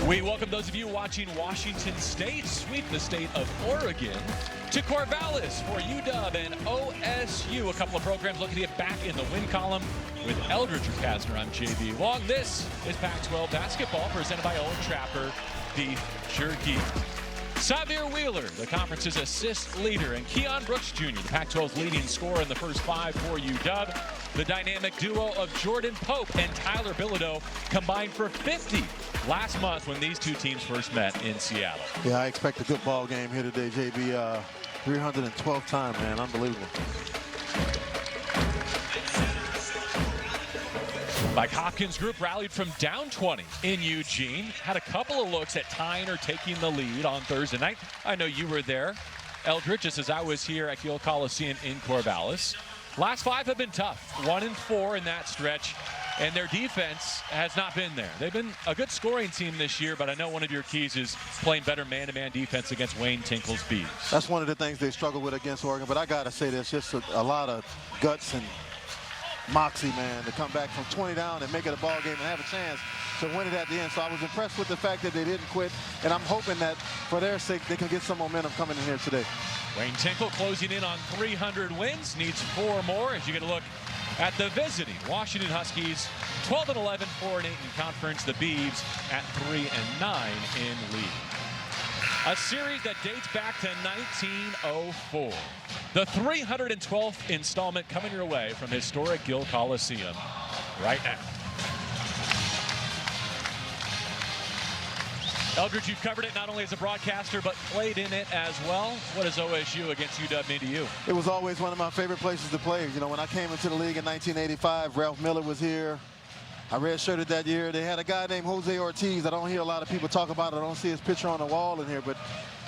We welcome those of you watching Washington State sweep the state of Oregon to Corvallis for UW and OSU. A couple of programs looking to get back in the win column with Eldridge Kastner. I'm JB Long. This is Pac-12 basketball presented by Owen Trapper Beef Jerky. Xavier Wheeler, the conference's assist leader, and Keon Brooks Jr., the Pac-12's leading scorer in the first five for UW. The dynamic duo of Jordan Pope and Tyler Bilodeau combined for 50 last month when these two teams first met in Seattle. Yeah, I expect a good ball game here today, JB. 312th time, man. Unbelievable. Mike Hopkins' group rallied from down 20 in Eugene. Had a couple of looks at tying or taking the lead on Thursday night. I know you were there, Eldridge, just as I was here at Gill Coliseum in Corvallis. Last five have been tough. 1-4 in that stretch, and their defense has not been there. They've been a good scoring team this year, but I know one of your keys is playing better man-to-man defense against Wayne Tinkle's Beavs. That's one of the things they struggle with against Oregon, but I got to say there's just a lot of guts and moxie, man, to come back from 20 down and make it a ball game and have a chance to win it at the end. So I was impressed with the fact that they didn't quit, and I'm hoping that for their sake they can get some momentum coming in here today. Wayne Tinkle closing in on 300 wins, needs 4 more as you get a look at the visiting Washington Huskies, 12-11, 4-8 in conference. The Beavs at 3-9 in league. A series that dates back to 1904. The 312th installment coming your way from historic Gill Coliseum right now. Eldridge, you've covered it not only as a broadcaster, but played in it as well. What does OSU against UW mean to you? It was always one of my favorite places to play. You know, when I came into the league in 1985, Ralph Miller was here. I redshirted that year. They had a guy named Jose Ortiz. I don't hear a lot of people talk about it. I don't see his picture on the wall in here, but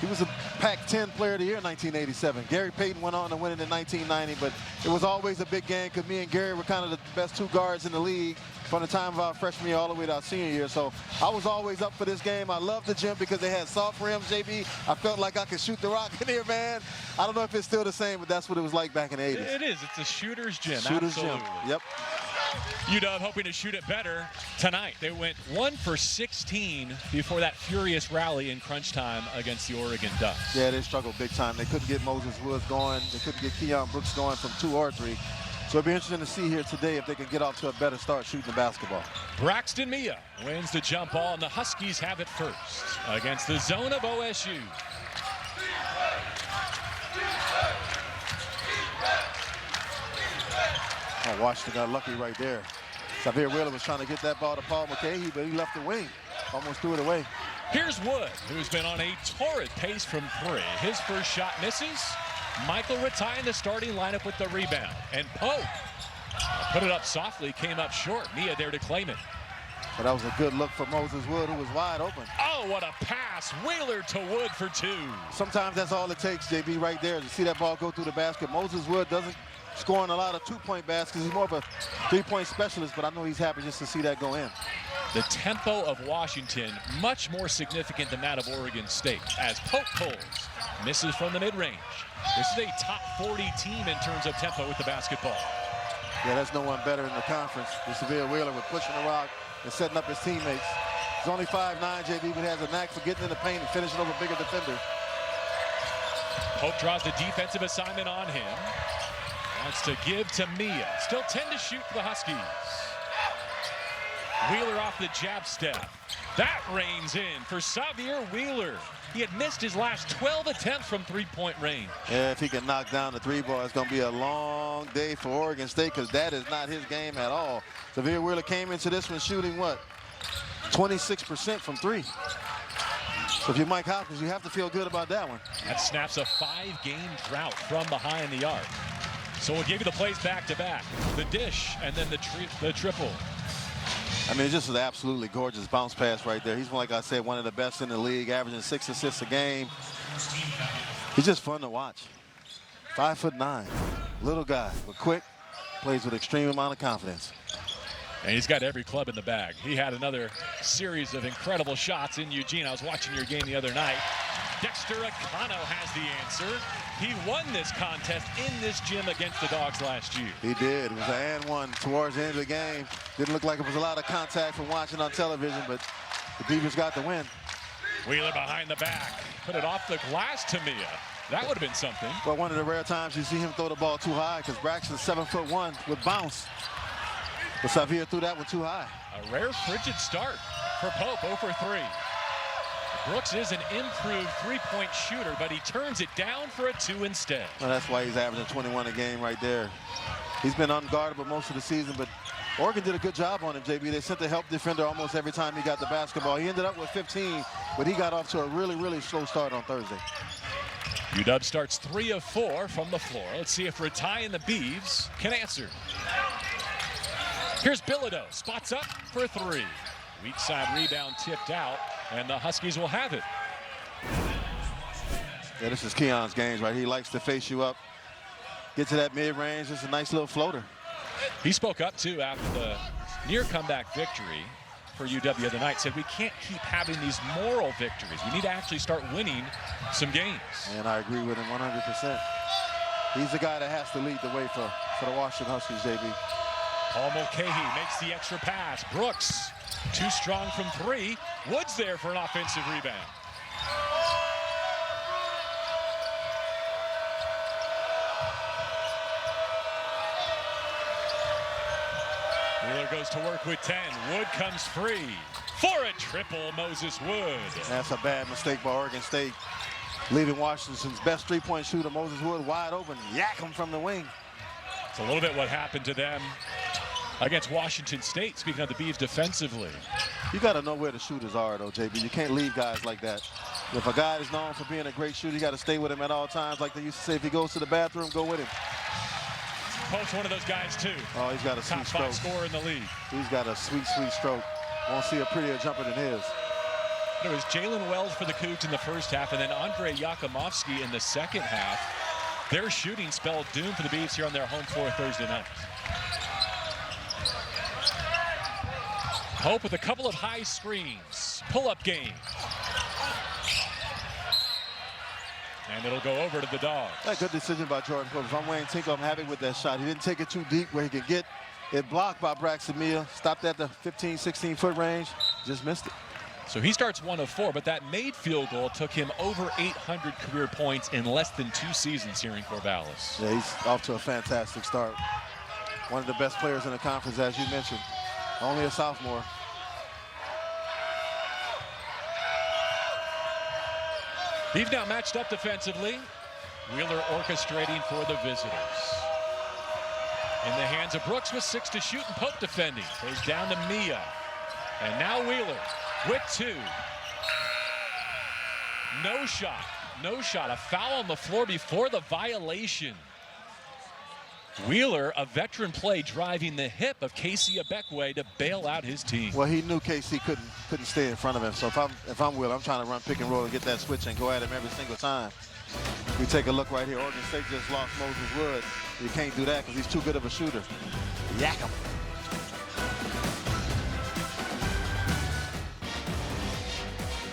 he was a Pac-10 Player of the Year in 1987. Gary Payton went on to win it in 1990, but it was always a big game because me and Gary were kind of the best two guards in the league from the time of our freshman year all the way to our senior year. So I was always up for this game. I loved the gym because they had soft rims, JB. I felt like I could shoot the rock in here, man. I don't know if it's still the same, but that's what it was like back in the 80s. It is. It's a shooter's gym. Shooter's Absolutely. gym. Yep. UW hoping to shoot it better tonight. They went 1 for 16 before that furious rally in crunch time against the Oregon Ducks. Yeah, they struggled big time. They couldn't get Moses Woods going. They couldn't get Keon Brooks going from 2 or 3. So it'll be interesting to see here today if they can get off to a better start shooting the basketball. Braxton Mia wins the jump ball, and the Huskies have it first against the zone of OSU. Oh, Washington got lucky right there. Xavier Wheeler was trying to get that ball to Paul McCahey, but he left the wing. Almost threw it away. Here's Wood, who's been on a torrid pace from 3. His first shot misses. Michael Ratai in the starting lineup with the rebound. And Pope put it up softly, came up short. Mia there to claim it. But that was a good look for Moses Wood, who was wide open. Oh, what a pass. Wheeler to Wood for 2. Sometimes that's all it takes, JB, right there, to see that ball go through the basket. Moses Wood doesn't score in a lot of 2-point baskets. He's more of a 3-point specialist, but I know he's happy just to see that go in. The tempo of Washington much more significant than that of Oregon State as Pope pulls, misses from the mid-range. This is a top 40 team in terms of tempo with the basketball. Yeah, there's no one better in the conference than Xavier Wheeler with pushing the rock and setting up his teammates. He's only 5'9", JB, but has a knack for getting in the paint and finishing over bigger defenders. Pope draws the defensive assignment on him. Wants to give to Mia. Still 10 to shoot for the Huskies. Wheeler off the jab step. That rains in for Xavier Wheeler. He had missed his last 12 attempts from 3-point range. Yeah, if he can knock down the 3 ball, it's going to be a long day for Oregon State because that is not his game at all. Xavier Wheeler came into this one shooting, what, 26% from 3. So if you're Mike Hopkins, you have to feel good about that one. That snaps a 5-game drought from behind the arc. So we'll give you the plays back-to-back. The dish and then the triple. I mean, it's just an absolutely gorgeous bounce pass right there. He's, like I said, one of the best in the league, averaging 6 assists a game. He's just fun to watch. 5'9", little guy, but quick, plays with extreme amount of confidence. And he's got every club in the bag. He had another series of incredible shots in Eugene. I was watching your game the other night. Dexter Akano has the answer. He won this contest in this gym against the Dogs last year. He did. It was an and one towards the end of the game. Didn't look like it was a lot of contact from watching on television, but the Beavers got the win. Wheeler behind the back. Put it off the glass to Mia. That would have been something. But one of the rare times you see him throw the ball too high, because Braxton's 7'1" with bounce. But Xavier threw that one too high. A rare frigid start for Pope, 0 for 3. Brooks is an improved three-point shooter, but he turns it down for a 2 instead. Well, that's why he's averaging 21 a game right there. He's been unguardable most of the season, but Oregon did a good job on him, JB. They sent the help defender almost every time he got the basketball. He ended up with 15, but he got off to a really, really slow start on Thursday. UW starts 3 of 4 from the floor. Let's see if Ratai and the Beavs can answer. Here's Bilodeau, spots up for 3. Weak side rebound tipped out, and the Huskies will have it. Yeah, this is Keon's games, right? He likes to face you up, get to that mid-range. It's a nice little floater. He spoke up, too, after the near comeback victory for UW the other night. Said we can't keep having these moral victories. We need to actually start winning some games. And I agree with him 100%. He's the guy that has to lead the way for the Washington Huskies, JB. Paul Mulcahy makes the extra pass. Brooks, too strong from 3. Woods there for an offensive rebound. Wheeler goes to work with 10. Wood comes free for a triple, Moses Wood. That's a bad mistake by Oregon State. Leaving Washington's best three-point shooter, Moses Wood, wide open. Yak him from the wing. It's a little bit what happened to them against Washington State, speaking of the Beavs defensively. You got to know where the shooters are, though, JB. You can't leave guys like that. If a guy is known for being a great shooter, you got to stay with him at all times. Like they used to say, if he goes to the bathroom, go with him. Pope's one of those guys, too. Oh, he's got a sweet stroke. Top 5 scorer in the league. He's got a sweet, sweet stroke. Won't see a prettier jumper than his. It was Jalen Wells for the Cougs in the first half, and then Andre Yakimovsky in the second half. Their shooting spelled doom for the Beavs here on their home floor Thursday night. Pope with a couple of high screens. Pull-up game. And it'll go over to the Dogs. A good decision by Jordan Pope. If I'm Wayne Tinkle, I'm happy with that shot. He didn't take it too deep where he could get it blocked by Braxton Meal. Stopped at the 15, 16-foot range. Just missed it. So he starts 1 of 4, but that made field goal took him over 800 career points in less than 2 seasons here in Corvallis. Yeah, he's off to a fantastic start. One of the best players in the conference, as you mentioned. Only a sophomore. He's now matched up defensively. Wheeler orchestrating for the visitors. In the hands of Brooks with 6 to shoot, and Pope defending. Goes down to Mia. And now Wheeler with 2. No shot. No shot. A foul on the floor before the violation. Wheeler, a veteran play, driving the hip of Casey Abekwe to bail out his team. Well, he knew Casey couldn't stay in front of him. So if I'm Wheeler, I'm trying to run pick and roll and get that switch and go at him every single time. We take a look right here. Oregon State just lost Moses Wood. You can't do that because he's too good of a shooter. Yak him.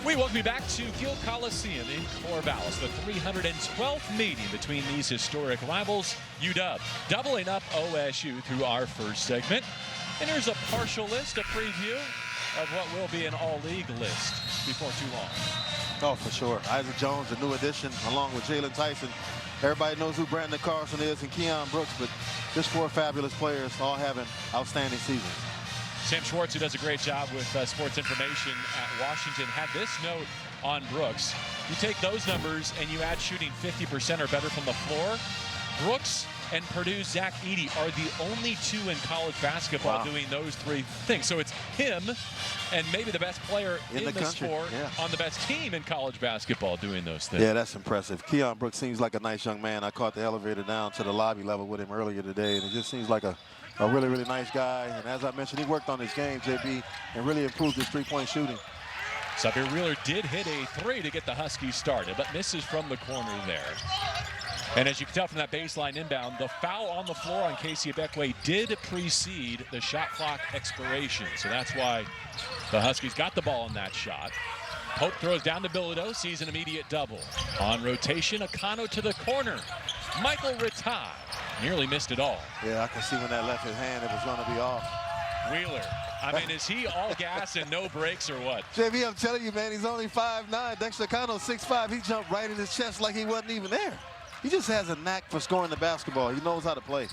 We welcome you back to Gill Coliseum in Corvallis, the 312th meeting between these historic rivals. UW doubling up OSU through our first segment. And here's a partial list, a preview of what will be an all-league list before too long. Oh, for sure. Isaac Jones, a new addition, along with Jalen Tyson. Everybody knows who Brandon Carlson is and Keon Brooks, but just 4 fabulous players all having outstanding seasons. Sam Schwartz, who does a great job with sports information at Washington, had this note on Brooks. You take those numbers and you add shooting 50% or better from the floor. Brooks and Purdue's Zach Edey are the only 2 in college basketball doing those 3 things. So it's him and maybe the best player in the sport on the best team in college basketball doing those things. Yeah, that's impressive. Keon Brooks seems like a nice young man. I caught the elevator down to the lobby level with him earlier today, and it just seems like a really, really nice guy. And as I mentioned, he worked on his game, JB, and really improved his three-point shooting. Xavier Wheeler did hit a 3 to get the Huskies started, but misses from the corner there. And as you can tell from that baseline inbound, the foul on the floor on Casey Ebekwe did precede the shot clock expiration. So that's why the Huskies got the ball on that shot. Pope throws down to Bilodeau, sees an immediate double. On rotation, Akano to the corner. Michael Rataj nearly missed it all. Yeah, I can see when that left his hand, it was going to be off. Wheeler, I mean, is he all gas and no brakes or what? JB, I'm telling you, man, he's only 5'9". Dexter Akano, 6'5". He jumped right in his chest like he wasn't even there. He just has a knack for scoring the basketball. He knows how to play.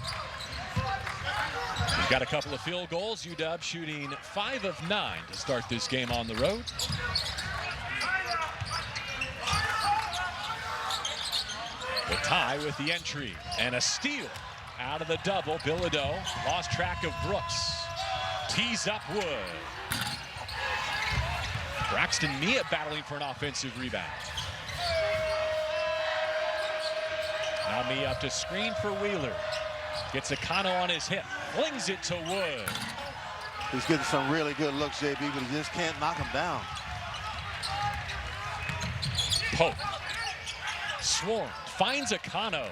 We've got a couple of field goals. UW shooting 5 of 9 to start this game on the road. The tie with the entry and a steal out of the double. Bilodeau lost track of Brooks. Tees up Wood. Braxton Mia battling for an offensive rebound. Now Mia up to screen for Wheeler. Gets Akano on his hip. Flings it to Wood. He's getting some really good looks, JB, but he just can't knock him down. Pope. Swarm. Finds Akano.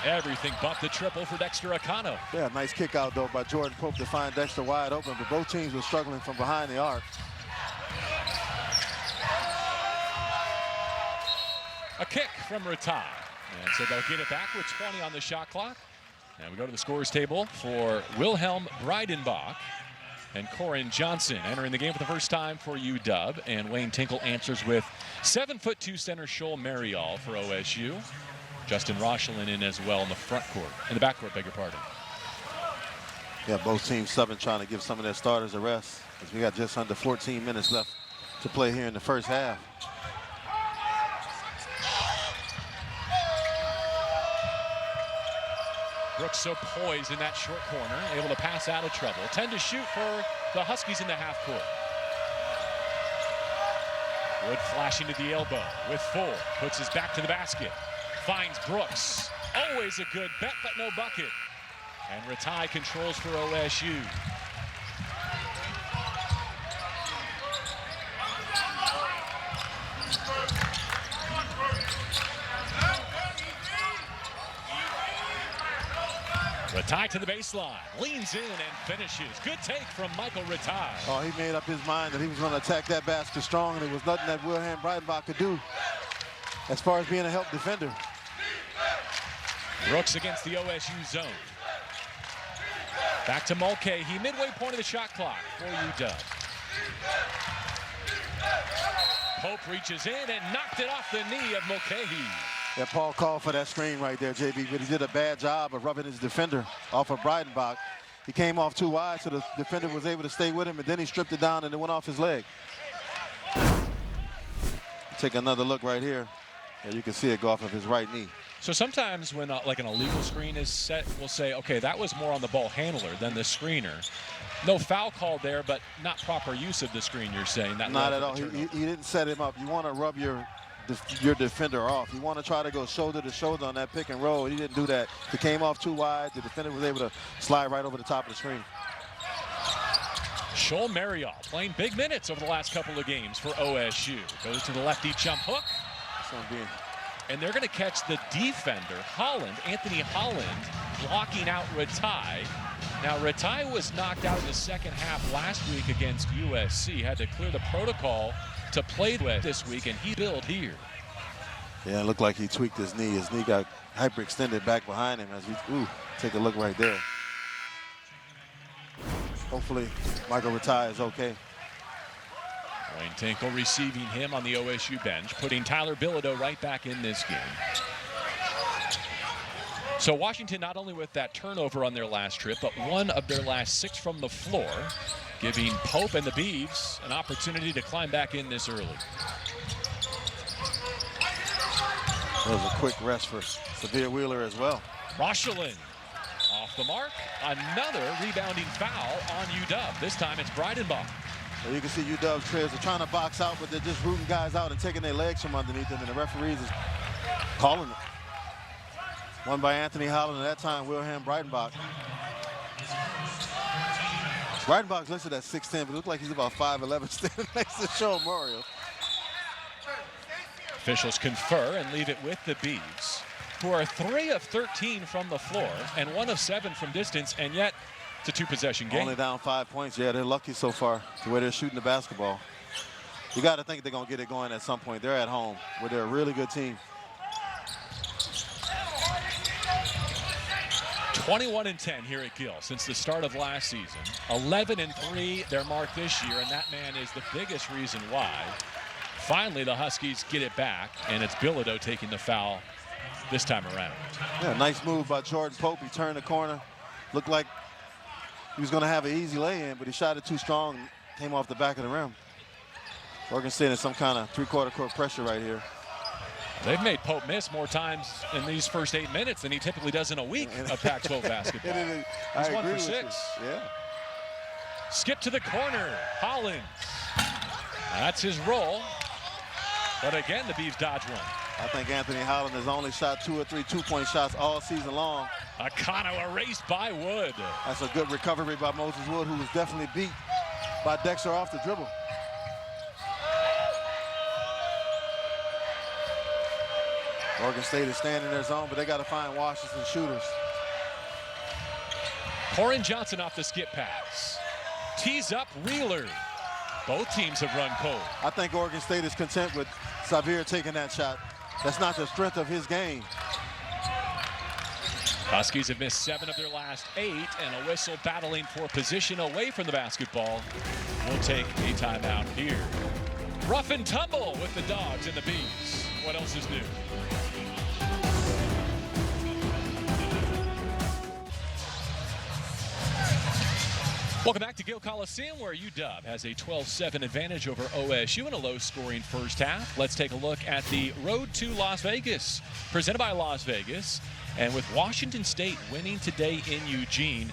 Everything but the triple for Dexter Akano. Yeah, nice kick out, though, by Jordan Pope to find Dexter wide open, but both teams were struggling from behind the arc. A kick from Rataj. And so they'll get it back with 20 on the shot clock. And we go to the scorers table for Wilhelm Breidenbach and Corin Johnson entering the game for the first time for UW. And Wayne Tinkle answers with 7'2" center Shoal Marial for OSU. Justin Rochelin in as well in the front court, in the back court, beg your pardon. Yeah, both teams subbing, trying to give some of their starters a rest, as we got just under 14 minutes left to play here in the first half. Brooks so poised in that short corner, able to pass out of trouble. 10 to shoot for the Huskies in the half court. Wood flashing to the elbow with 4, puts his back to the basket. Finds Brooks. Always a good bet, but no bucket. And Rataj controls for OSU. Rataj to the baseline, leans in and finishes. Good take from Michael Rataj. Oh, he made up his mind that he was going to attack that basket strong, and there was nothing that Wilhelm Breidenbach could do as far as being a help defender. Brooks against the OSU zone. Back to Mulcahy, midway point of the shot clock for UW. Pope reaches in and knocked it off the knee of Mulcahy. Yeah, Paul called for that screen right there, JB, but he did a bad job of rubbing his defender off of Breidenbach. He came off too wide, so the defender was able to stay with him, and then he stripped it down and it went off his leg. Take another look right here. Yeah, you can see it go off of his right knee. So sometimes when like an illegal screen is set, we'll say, okay, that was more on the ball handler than the screener. No foul called there, but not proper use of the screen, you're saying. That not at all. He didn't set him up. You want to rub your defender off. You want to try to go shoulder to shoulder on that pick and roll. He didn't do that. He came off too wide. The defender was able to slide right over the top of the screen. Shoal Marial playing big minutes over the last couple of games for OSU. Goes to the lefty jump hook. And they're going to catch the defender, Holland, Anthony Holland, blocking out Rataj. Now, Rataj was knocked out in the second half last week against USC. Had to clear the protocol to play with this week, and he billed here. Yeah, it looked like he tweaked his knee. His knee got hyperextended back behind him as he, take a look right there. Hopefully, Michael Rataj is okay. Wayne Tinkle receiving him on the OSU bench, putting Tyler Bilodeau right back in this game. So Washington not only with that turnover on their last trip, but one of their last 6 from the floor, giving Pope and the Beavs an opportunity to climb back in this early. That was a quick rest for Severe Wheeler as well. Rochelin off the mark. Another rebounding foul on UW. This time it's Breidenbach. So you can see UW players are trying to box out, but they're just rooting guys out and taking their legs from underneath them, and the referees is calling it. One by Anthony Holland, at that time Wilhelm Breidenbach. Breidenbach's listed at 6'10", but it looks like he's about 5'11", standing next to Shoal Marial. Officials confer and leave it with the Beavs. who are 3 of 13 from the floor and 1 of 7 from distance, and yet it's a 2-possession game. Only down 5 points. Yeah, they're lucky so far the way they're shooting the basketball. You got to think they're going to get it going at some point. They're at home, where they're a really good team. 21-10 here at Gill since the start of last season. 11-3 their mark this year, and that man is the biggest reason why. Finally, the Huskies get it back, and it's Bilodeau taking the foul this time around. Yeah, nice move by Jordan Pope. He turned the corner. Looked like he was going to have an easy lay-in, but he shot it too strong, came off the back of the rim. Oregon State in some kind of three-quarter court pressure right here. They've made Pope miss more times in these first 8 minutes than he typically does in a week of Pac-12 basketball. He's 1 for 6. Yeah. Skip to the corner, Hollins. That's his roll. But again, the Beavs dodge one. I think Anthony Holland has only shot 2 or 3 two-point shots all season long. Akano erased by Wood. That's a good recovery by Moses Wood, who was definitely beat by Dexter off the dribble. Oregon State is staying in their zone, but they got to find Washington shooters. Corin Johnson off the skip pass. Tees up Wheeler. Both teams have run cold. I think Oregon State is content with Xavier taking that shot. That's not the strength of his game. Huskies have missed 7 of their last 8, and a whistle battling for position away from the basketball. We'll take a timeout here. Rough and tumble with the Dogs and the Bees. What else is new? Welcome back to Gill Coliseum, where UW has a 12-7 advantage over OSU in a low-scoring first half. Let's take a look at the road to Las Vegas, presented by Las Vegas. And with Washington State winning today in Eugene,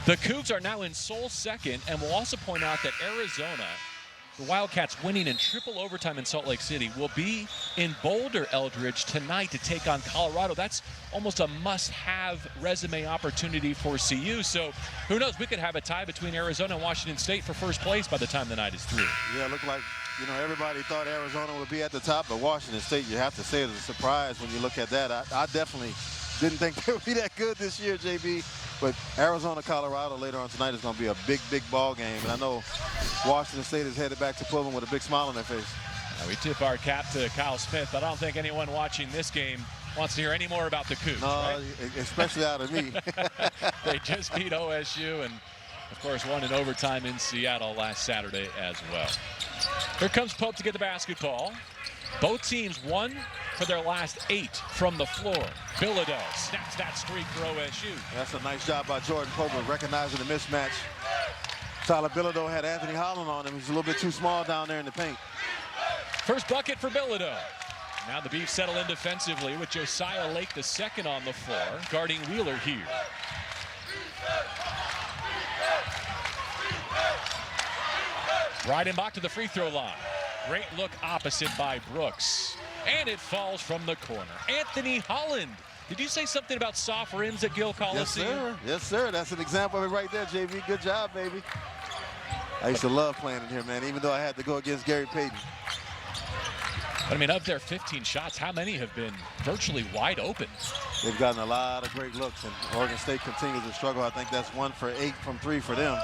the Cougs are now in sole second. And we'll also point out that Arizona, the Wildcats winning in triple overtime in Salt Lake City, will be in Boulder, Eldridge, tonight to take on Colorado. That's almost a must-have resume opportunity for CU. So who knows, we could have a tie between Arizona and Washington State for first place by the time the night is through. Yeah, it looked like, you know, everybody thought Arizona would be at the top, but Washington State, you have to say, is a surprise when you look at that. I definitely didn't think they would be that good this year, JB. But Arizona, Colorado later on tonight is going to be a big, big ball game. And I know Washington State is headed back to Pullman with a big smile on their face. Now we tip our cap to Kyle Smith, but I don't think anyone watching this game wants to hear any more about the Cougs. No, right? Especially out of me. They just beat OSU and, of course, won in overtime in Seattle last Saturday as well. Here comes Pope to get the basketball. Both teams won for their last 8 from the floor. Bilodeau snaps that streak for OSU. That's a nice job by Jordan Pope of recognizing the mismatch. Tyler Bilodeau had Anthony Holland on him. He's a little bit too small down there in the paint. First bucket for Bilodeau. Now the Beavs settle in defensively with Josiah Lake the second on the floor, guarding Wheeler here. Breidenbach to the free throw line. Great look opposite by Brooks. And it falls from the corner. Anthony Holland. Did you say something about soft rims at Gill Coliseum? Yes, sir. Yes, sir. That's an example of it right there, JV. Good job, baby. I used to love playing in here, man, even though I had to go against Gary Payton. But, I mean, of their 15 shots, how many have been virtually wide open? They've gotten a lot of great looks, and Oregon State continues to struggle. I think that's 1 for 8 from 3 for them.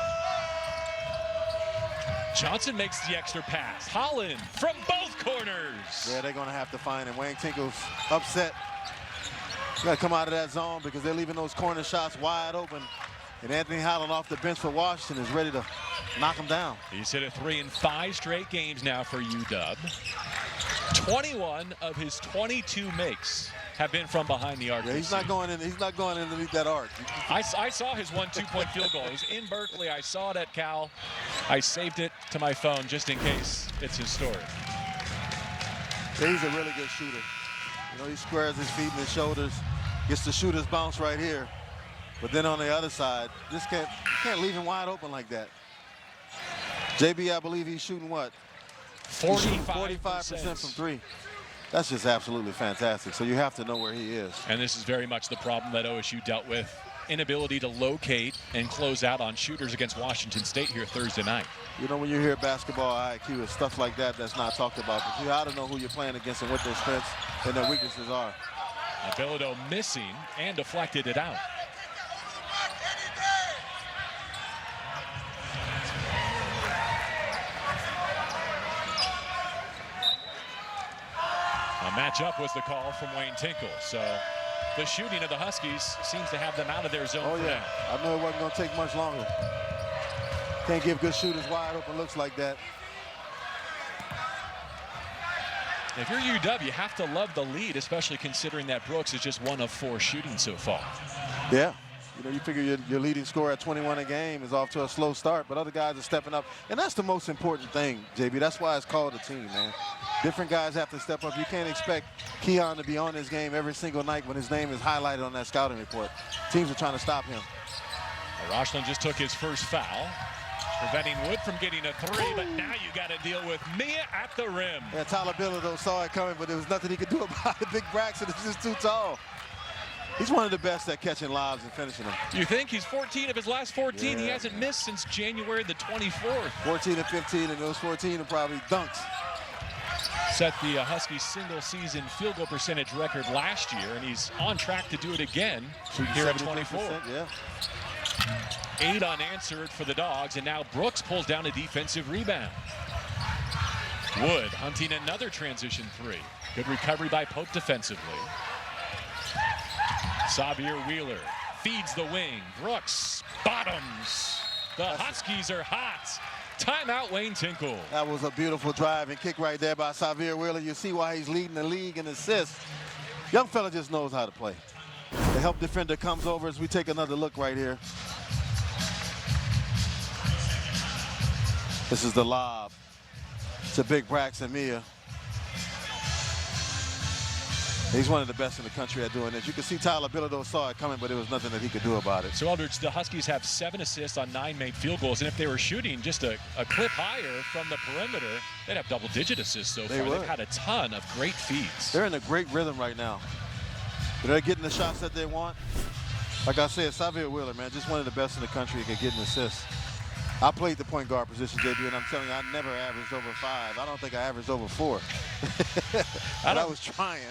Johnson makes the extra pass. Holland from both corners. Yeah, they're going to have to find him. Wayne Tinkle's upset. Got to come out of that zone because they're leaving those corner shots wide open. And Anthony Holland off the bench for Washington is ready to knock him down. He's hit a 3 in 5 straight games now for UW. 21 of his 22 makes have been from behind the arc. Yeah, he's not going in. He's not going underneath that arc. I saw his 1 2-point field goal. It was in Berkeley. I saw it at Cal. I saved it to my phone just in case it's his story. Yeah, he's a really good shooter. You know, he squares his feet and his shoulders, gets the shooter's bounce right here. But then on the other side, you can't leave him wide open like that. JB, I believe he's shooting what? 45% from 3. That's just absolutely fantastic. So you have to know where he is. And this is very much the problem that OSU dealt with. Inability to locate and close out on shooters against Washington State here Thursday night. You know, when you hear basketball IQ and stuff like that, that's not talked about. But you ought to know who you're playing against and what their strengths and their weaknesses are. Abilido missing and deflected it out. A matchup was the call from Wayne Tinkle. So the shooting of the Huskies seems to have them out of their zone. Oh, yeah. I knew it wasn't going to take much longer. Can't give good shooters wide open looks like that. If you're UW, you have to love the lead, especially considering that Brooks is just 1 of 4 shooting so far. Yeah. You know, you figure your leading scorer at 21 a game is off to a slow start, but other guys are stepping up. And that's the most important thing, JB. That's why it's called a team, man. Different guys have to step up. You can't expect Keon to be on his game every single night when his name is highlighted on that scouting report. Teams are trying to stop him. Rochland just took his first foul, preventing Wood from getting a 3, but now you got to deal with Mia at the rim. Yeah, Tyler Bilodeau saw it coming, but there was nothing he could do about it. Big Braxton is just too tall. He's one of the best at catching lobs and finishing them. You think? He's 14 of his last 14. Yeah. He hasn't missed since January the 24th. 14 and 15, and those 14 are probably dunks. Set the Huskies single-season field goal percentage record last year, and he's on track to do it again here at 24. Yeah. 8 unanswered for the Dogs, and now Brooks pulls down a defensive rebound. Wood hunting another transition 3. Good recovery by Pope defensively. Xavier Wheeler feeds the wing. Brooks bottoms. The Huskies are hot. Timeout, Wayne Tinkle. That was a beautiful drive and kick right there by Xavier Wheeler. You see why he's leading the league in assists. Young fella just knows how to play. The help defender comes over as we take another look right here. This is the lob. It's a big Braxton Mia. He's one of the best in the country at doing this. You can see Tyler Bilodeau saw it coming, but there was nothing that he could do about it. So, Eldridge, the Huskies have 7 assists on 9 made field goals, and if they were shooting just a clip higher from the perimeter, they'd have double-digit assists so far. They've had a ton of great feeds. They're in a great rhythm right now. They're getting the shots that they want. Like I said, Xavier Wheeler, man, just one of the best in the country at getting assists. I played the point guard position, JB, and I'm telling you, I never averaged over 5. I don't think I averaged over 4. I was trying.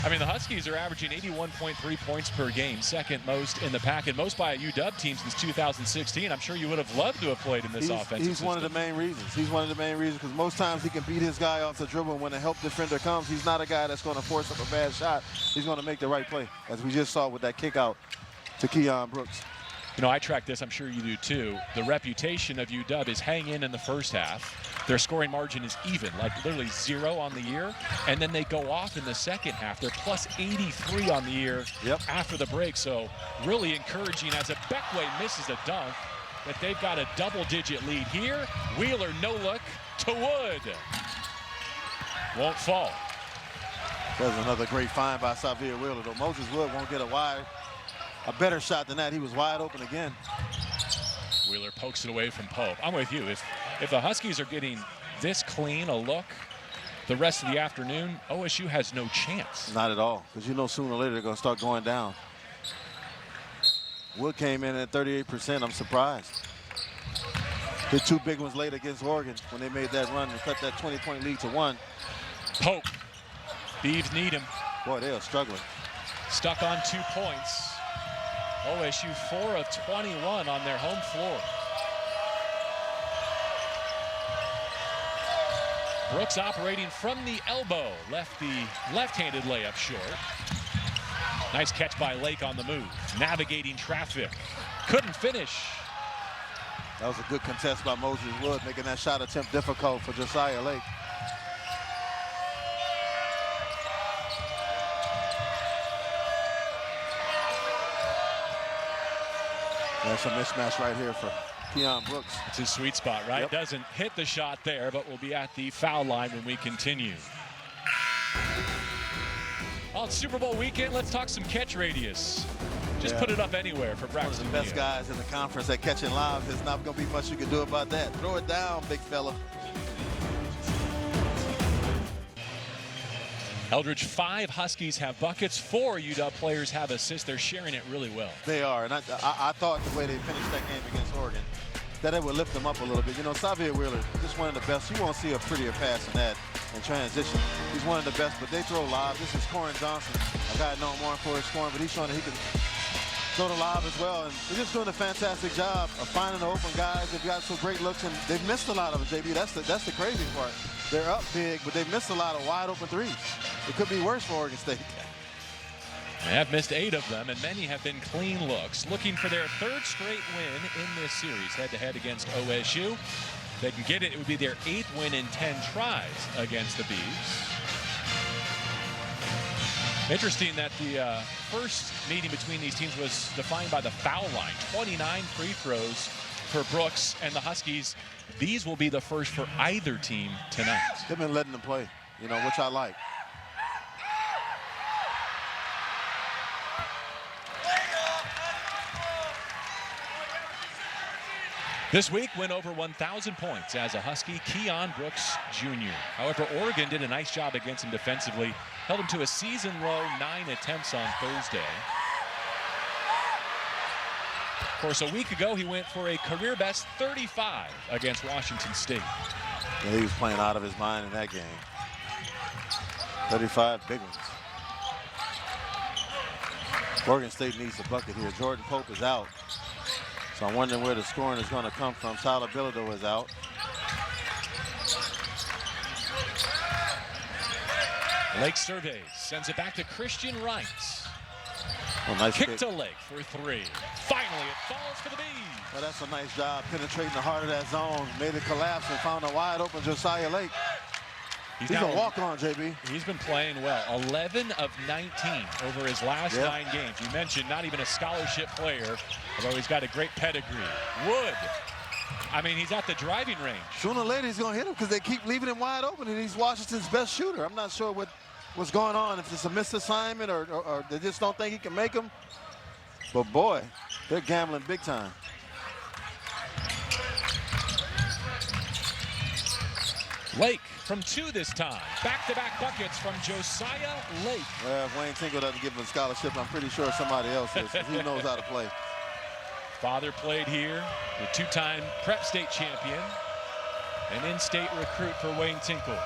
I mean, the Huskies are averaging 81.3 points per game, second most in the pack, and most by a UW team since 2016. I'm sure you would have loved to have played in this offensive He's one of the main reasons. He's one of the main reasons because most times he can beat his guy off the dribble. When a help defender comes, he's not a guy that's going to force up a bad shot. He's going to make the right play, as we just saw with that kick out to Keon Brooks. You know, I track this, I'm sure you do too. The reputation of UW is hang in the first half. Their scoring margin is even, like literally 0 on the year. And then they go off in the second half. They're plus 83 on the year after the break. So really encouraging as a Beckway misses a dunk that they've got a double-digit lead here. Wheeler, no look to Wood. Won't fall. There's another great find by Xavier Wheeler, though. Moses Wood won't get a better shot than that. He was wide open again. Wheeler pokes it away from Pope. I'm with you. If the Huskies are getting this clean a look the rest of the afternoon, OSU has no chance. Not at all, because you know sooner or later they're going to start going down. Wood came in at 38%. I'm surprised. Hit 2 big ones late against Oregon when they made that run and cut that 20-point lead to 1. Pope. Beavs need him. Boy, they are struggling. Stuck on 2 points. OSU 4 of 21 on their home floor. Brooks operating from the elbow. Left the left-handed layup short. Nice catch by Lake on the move. Navigating traffic. Couldn't finish. That was a good contest by Moses Wood, making that shot attempt difficult for Josiah Lake. There's a mismatch right here for Keon Brooks. It's his sweet spot, right? Doesn't hit the shot there, but will be at the foul line when we continue. Well, it's Super Bowl weekend. Let's talk some catch radius. Just put it up anywhere for Braxton. One of the best guys in the conference at catching lobs. There's not going to be much you can do about that. Throw it down, big fella. Eldridge, 5 Huskies have buckets, 4 UW players have assists. They're sharing it really well. They are, and I thought the way they finished that game against Oregon, that it would lift them up a little bit. You know, Xavier Wheeler, just one of the best. You won't see a prettier pass than that. in transition. He's one of the best, but they throw lobs. This is Corin Johnson, a guy known more for his scoring, but he's showing that he can throw the lob as well. And they're just doing a fantastic job of finding the open guys. They've got some great looks, and they've missed a lot of them, JB. That's the crazy part. They're up big, but they've missed a lot of wide open threes. It could be worse for Oregon State. They have missed 8 of them, and many have been clean looks. Looking for their 3rd straight win in this series, head-to-head against OSU. If they can get it, it would be their 8th win in 10 tries against the Beavs. Interesting that the first meeting between these teams was defined by the foul line. 29 free throws for Brooks and the Huskies. These will be the first for either team tonight. They've been letting them play, which I like. This week went over 1,000 points as a Husky, Keon Brooks Jr. However, Oregon did a nice job against him defensively. Held him to a season-low 9 attempts on Thursday. Of course, a week ago, he went for a career-best 35 against Washington State. Yeah, he was playing out of his mind in that game. 35 big ones. Oregon State needs a bucket here. Jordan Pope is out. So I'm wondering where the scoring is going to come from. Tyler Bilodeau is out. Lake surveys, sends it back to Christian Wright. Oh, nice kick to Lake for 3. Finally, it falls for the Bees. Well, that's a nice job penetrating the heart of that zone. Made it collapse and found a wide open Josiah Lake. He's a walk-on, JB. He's been playing well. 11 of 19 over his last 9 games. You mentioned not even a scholarship player, although he's got a great pedigree. Wood. I mean, he's at the driving range. Sooner or later, he's going to hit him because they keep leaving him wide open, and he's Washington's best shooter. I'm not sure what's going on, if it's a missed assignment or they just don't think he can make them. But, boy, they're gambling big time. Lake from 2 this time. Back-to-back buckets from Josiah Lake. Well, if Wayne Tinkle doesn't give him a scholarship, I'm pretty sure somebody else is. He knows how to play. Father played here, the 2-time Prep State champion, an in-state recruit for Wayne Tinkle.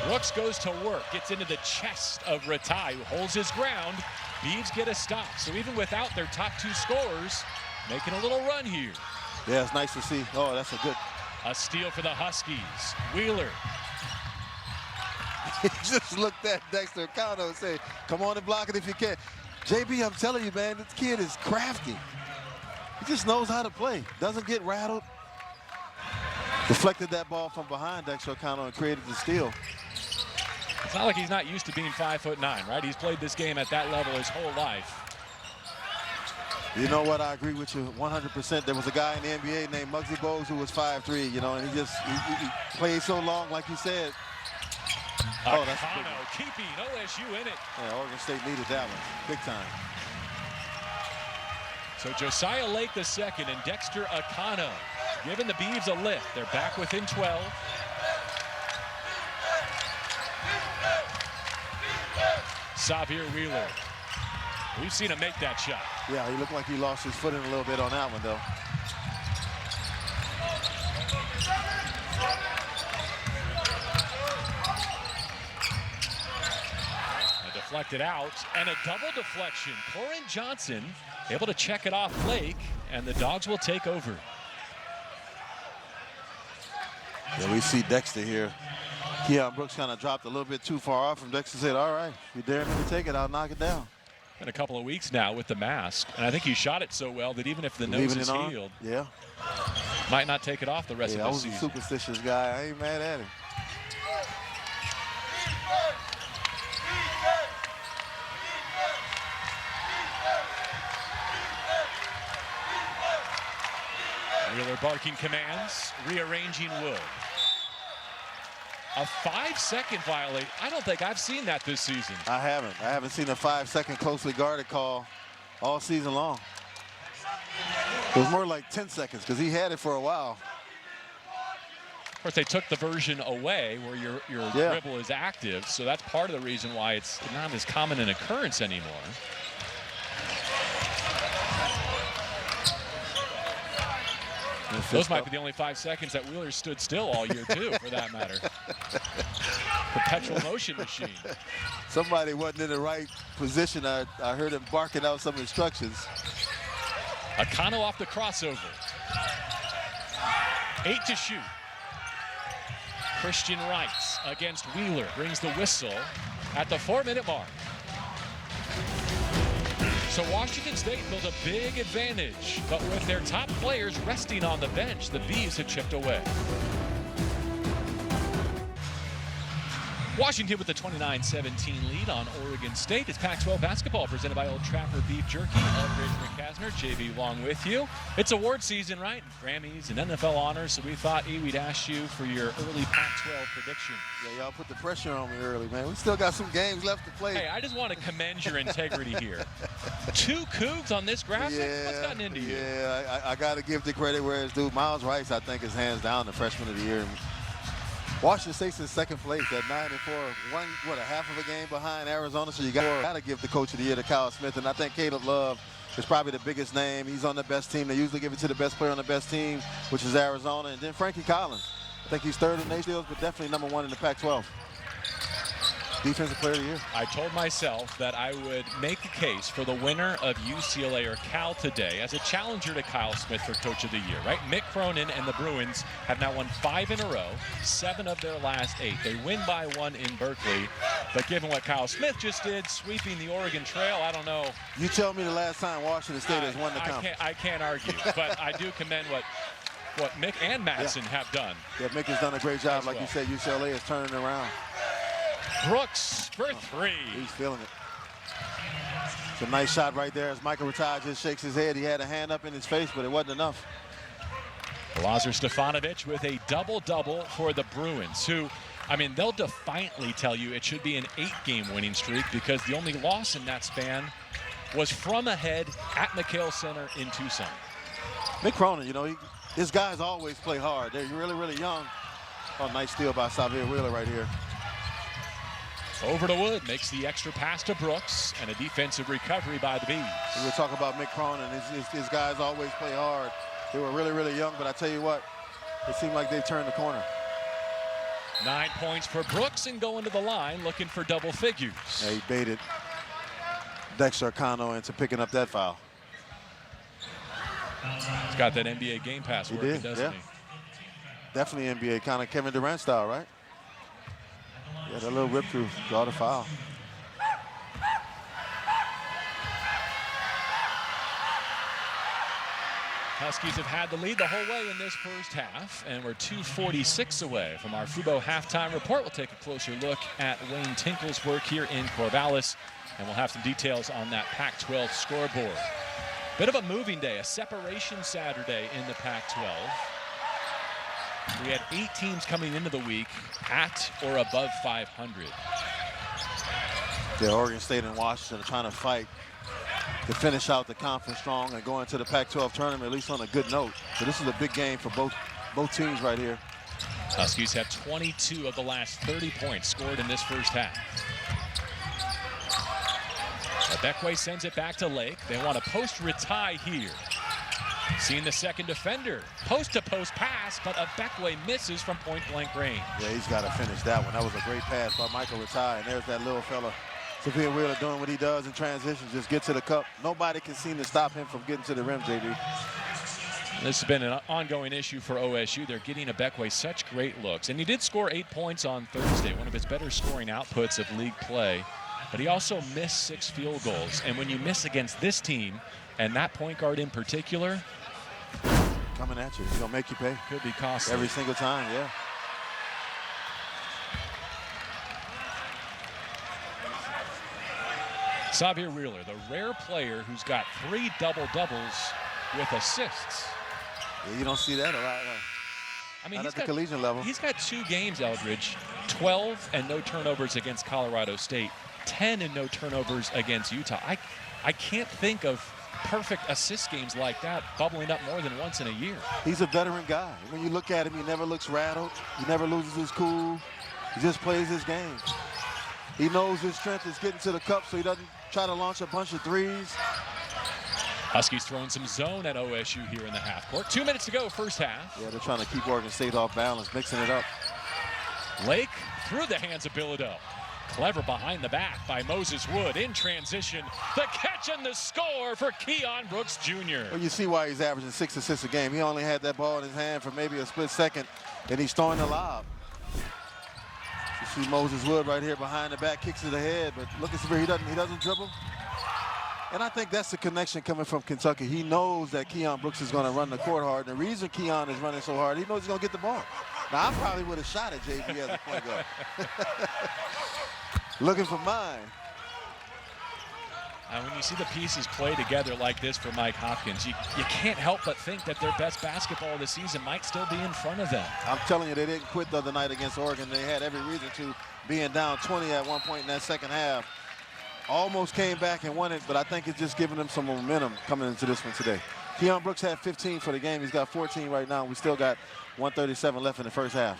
Brooks goes to work, gets into the chest of Ratai, who holds his ground. Beavs get a stop. So even without their top 2 scorers, making a little run here. Yeah, it's nice to see. Oh, that's a steal for the Huskies. Wheeler. He just looked at Dexter Cano and said, come on and block it if you can. JB, I'm telling you, man, this kid is crafty. He just knows how to play. Doesn't get rattled. Deflected that ball from behind Dexter Cano and created the steal. It's not like he's not used to being 5'9", right? He's played this game at that level his whole life. You know what? I agree with you 100%. There was a guy in the NBA named Muggsy Bogues who was 5'3", and he played so long, like you said. Oh, that's Akano keeping OSU in it. Yeah, Oregon State needed that one, big time. So Josiah Lake the second and Dexter Akano giving the Beavs a lift. They're back within 12. Xavier Wheeler. We've seen him make that shot. Yeah, he looked like he lost his footing a little bit on that one, though. Deflected out, and a double deflection. Corin Johnson able to check it off Lake, and the Dogs will take over. Yeah, we see Dexter here. Keon Brooks kind of dropped a little bit too far off, and Dexter said, all right, if you dare me to take it, I'll knock it down. Been a couple of weeks now with the mask, and I think he shot it so well that even if the nose is healed, might not take it off the rest of the season. I was a superstitious guy. I ain't mad at him. Wheeler barking commands, rearranging Wood. A 5-second violation. I don't think I've seen that this season. I haven't seen a 5-second closely guarded call all season long. It was more like 10 seconds because he had it for a while. Of course, they took the version away where your dribble is active, so that's part of the reason why it's not as common an occurrence anymore. Those might be the only 5 seconds that Wheeler stood still all year, too, for that matter. Perpetual motion machine. Somebody wasn't in the right position. I heard him barking out some instructions. Akano off the crossover. 8 to shoot. Christian Wright against Wheeler brings the whistle at the 4-minute mark. So Washington State built a big advantage, but with their top players resting on the bench, the Bees have chipped away. Washington with a 29-17 lead on Oregon State. It's Pac-12 basketball presented by Old Trapper Beef Jerky. Eldridge McCasner, JV along with you. It's award season, right? Grammys and NFL honors, so we thought we'd ask you for your early Pac-12 prediction. Yeah, y'all put the pressure on me early, man. We still got some games left to play. Hey, I just want to commend your integrity here. 2 Cougs on this graphic? Yeah, What's gotten into you? Yeah, I got to give the credit where it's due. Miles Rice, I think, is hands down the freshman of the year. Washington State's in second place at 9-4, a half of a game behind Arizona. So you got to give the coach of the year to Kyle Smith. And I think Caleb Love is probably the biggest name. He's on the best team. They usually give it to the best player on the best team, which is Arizona. And then Frankie Collins. I think he's third in nation, but definitely number 1 in the Pac-12. Defensive player of the year. I told myself that I would make a case for the winner of UCLA or Cal today as a challenger to Kyle Smith for Coach of the Year, right? Mick Cronin and the Bruins have now won 5 in a row, 7 of their last 8. They win by 1 in Berkeley, but given what Kyle Smith just did, sweeping the Oregon Trail, I don't know. You tell me the last time Washington State has won the conference. I can't argue, but I do commend what Mick and Madsen have done. Yeah, Mick has done a great job. Like you said, UCLA is turning around. Brooks for 3. He's feeling it. It's a nice shot right there as Michael Rataj just shakes his head. He had a hand up in his face, but it wasn't enough. Lazar Stefanovic with a double-double for the Bruins, who, I mean, they'll defiantly tell you it should be an 8-game winning streak because the only loss in that span was from ahead at McHale Center in Tucson. Mick Cronin, you know, his guys always play hard. They're really, really young. Oh, nice steal by Xavier Wheeler right here. Over to Wood, makes the extra pass to Brooks, and a defensive recovery by the Bees. We were talking about Mick Cronin. His guys always play hard. They were really, really young, but I tell you what, it seemed like they turned the corner. 9 points for Brooks and going to the line looking for double figures. Yeah, he baited Dexter Akano into picking up that foul. He's got that NBA Game Pass working, doesn't he? Definitely NBA, kind of Kevin Durant style, right? Yeah, that little rip through, draw the foul. Huskies have had the lead the whole way in this first half, and we're 2:46 away from our Fubo halftime report. We'll take a closer look at Wayne Tinkle's work here in Corvallis, and we'll have some details on that Pac-12 scoreboard. Bit of a moving day, a separation Saturday in the Pac-12. We had 8 teams coming into the week at or above 500. Yeah, Oregon State and Washington are trying to fight to finish out the conference strong and go into the Pac-12 tournament at least on a good note. So this is a big game for both teams right here. Huskies have 22 of the last 30 points scored in this first half. Beckway sends it back to Lake. They want a post-retie here. Seeing the second defender. Post-to-post pass, but Beckway misses from point-blank range. Yeah, he's got to finish that one. That was a great pass by Michael Rataj, and there's that little fella, Xavier Wheeler, doing what he does in transition, just get to the cup. Nobody can seem to stop him from getting to the rim, JD. This has been an ongoing issue for OSU. They're getting Beckway such great looks. And he did score 8 points on Thursday, one of his better scoring outputs of league play. But he also missed 6 field goals. And when you miss against this team, and that point guard in particular, coming at you, he's gonna make you pay. Could be costly. Every single time, yeah. Xavier Wheeler, the rare player who's got 3 double-doubles with assists. Yeah, you don't see that a lot. I mean, he's at the collegiate level. He's got 2 games, Eldridge, 12 and no turnovers against Colorado State, 10 and no turnovers against Utah. I can't think of perfect assist games like that bubbling up more than once in a year. He's a veteran guy. When you look at him, he never looks rattled. He never loses his cool. He just plays his game. He knows his strength is getting to the cup, so he doesn't try to launch a bunch of threes. Huskies throwing some zone at OSU here in the half court. 2 minutes to go, first half. Yeah, they're trying to keep Oregon State off balance, mixing it up. Lake through the hands of Bilodeau. Clever behind the back by Moses Wood in transition. The catch and the score for Keon Brooks Jr. Well, you see why he's averaging 6 assists a game. He only had that ball in his hand for maybe a split second, and he's throwing the lob. You see Moses Wood right here behind the back, kicks it ahead, but look at where he doesn't dribble. And I think that's the connection coming from Kentucky. He knows that Keon Brooks is going to run the court hard. And the reason Keon is running so hard, he knows he's going to get the ball. Now, I probably would have shot at JB as a point guard. Looking for mine. And when you see the pieces play together like this for Mike Hopkins, you can't help but think that their best basketball of the season might still be in front of them. I'm telling you, they didn't quit the other night against Oregon. They had every reason to, being down 20 at one point in that second half. Almost came back and won it, but I think it's just giving them some momentum coming into this one today. Keon Brooks had 15 for the game. He's got 14 right now. We still got 1:37 left in the first half.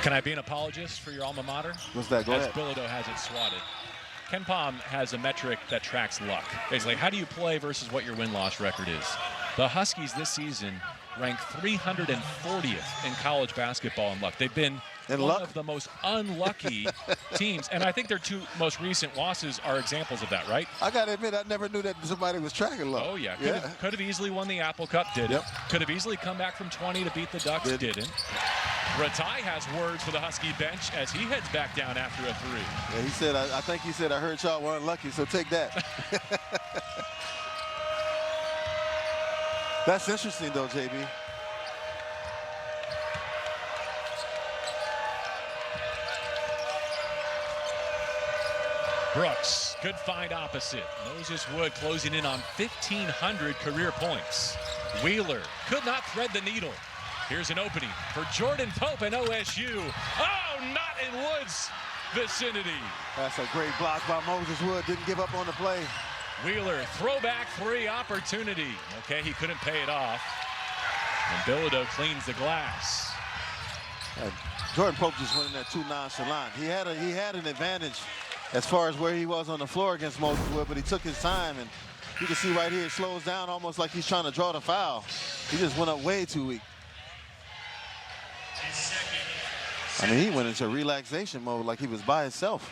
Can I be an apologist for your alma mater? What's that? Go As ahead. Bilodeau has it swatted. Ken Pom has a metric that tracks luck. Basically, how do you play versus what your win-loss record is? The Huskies this season rank 340th in college basketball in luck. They've been one of the most unlucky teams, and I think their two most recent losses are examples of that, right? I got to admit, I never knew that somebody was tracking luck. Oh, yeah. Could have easily won the Apple Cup, didn't. Yep. Could have easily come back from 20 to beat the Ducks, didn't. Ratai has words for the Husky bench as he heads back down after a three. Yeah, he said, I think he said, I heard y'all were unlucky, so take that. That's interesting, though, JB. Brooks, good find opposite. Moses Wood closing in on 1,500 career points. Wheeler could not thread the needle. Here's an opening for Jordan Pope and OSU. Oh, not in Wood's vicinity. That's a great block by Moses Wood. Didn't give up on the play. Wheeler, throwback three opportunity. Okay, he couldn't pay it off. And Bilodeau cleans the glass. Jordan Pope just went in there too nonchalant. He had an advantage as far as where he was on the floor against Moses Wood, but he took his time, and you can see right here, it slows down almost like he's trying to draw the foul. He just went up way too weak. I mean, he went into relaxation mode like he was by himself.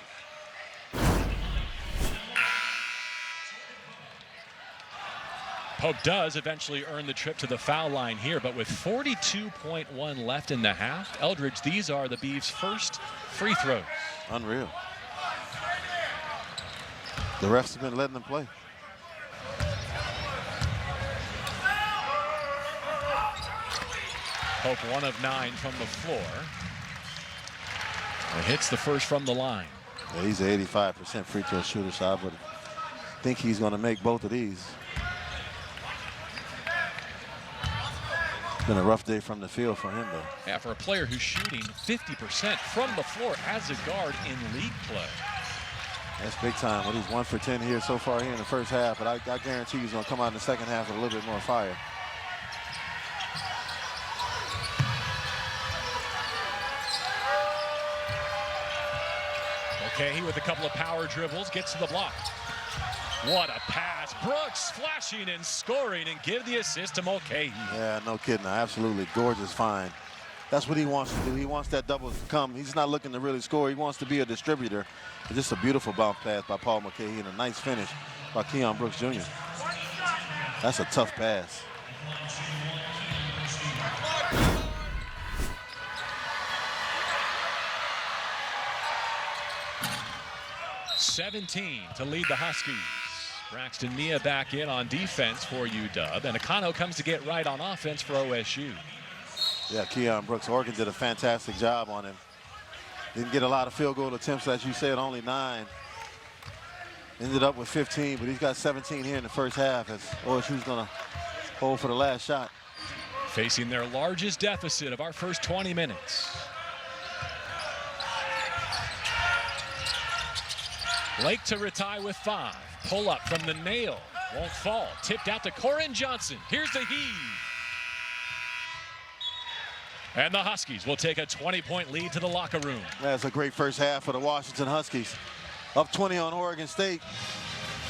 Pope does eventually earn the trip to the foul line here, but with 42.1 left in the half, Eldridge, these are the Beavs' first free throws. Unreal. The refs have been letting them play. Pope 1 of 9 from the floor. It hits the first from the line. Yeah, he's an 85% free throw shooter, so I would think he's going to make both of these. It's been a rough day from the field for him, though. Yeah, for a player who's shooting 50% from the floor as a guard in league play. That's big time. Well, he's 1 for 10 here so far here in the first half, but I guarantee he's going to come out in the second half with a little bit more fire. Okay, with a couple of power dribbles, gets to the block. What a pass. Brooks flashing and scoring, and give the assist to Mulcahy. Yeah, no kidding. Absolutely gorgeous find. That's what he wants to do. He wants that double to come. He's not looking to really score. He wants to be a distributor. It's just a beautiful bounce pass by Paul Mulcahy and a nice finish by Keon Brooks Jr. That's a tough pass. $17 to lead the Huskies. Braxton Nia back in on defense for UW, and Akano comes to get right on offense for OSU. Yeah, Keon Brooks, Oregon did a fantastic job on him. Didn't get a lot of field goal attempts, as you said, only 9. Ended up with 15, but he's got 17 here in the first half as OSU's going to hold for the last shot. Facing their largest deficit of our first 20 minutes. Lake to Ratai with 5. Pull up from the nail. Won't fall. Tipped out to Corin Johnson. Here's the heave. And the Huskies will take a 20-point lead to the locker room. That's a great first half for the Washington Huskies. Up 20 on Oregon State.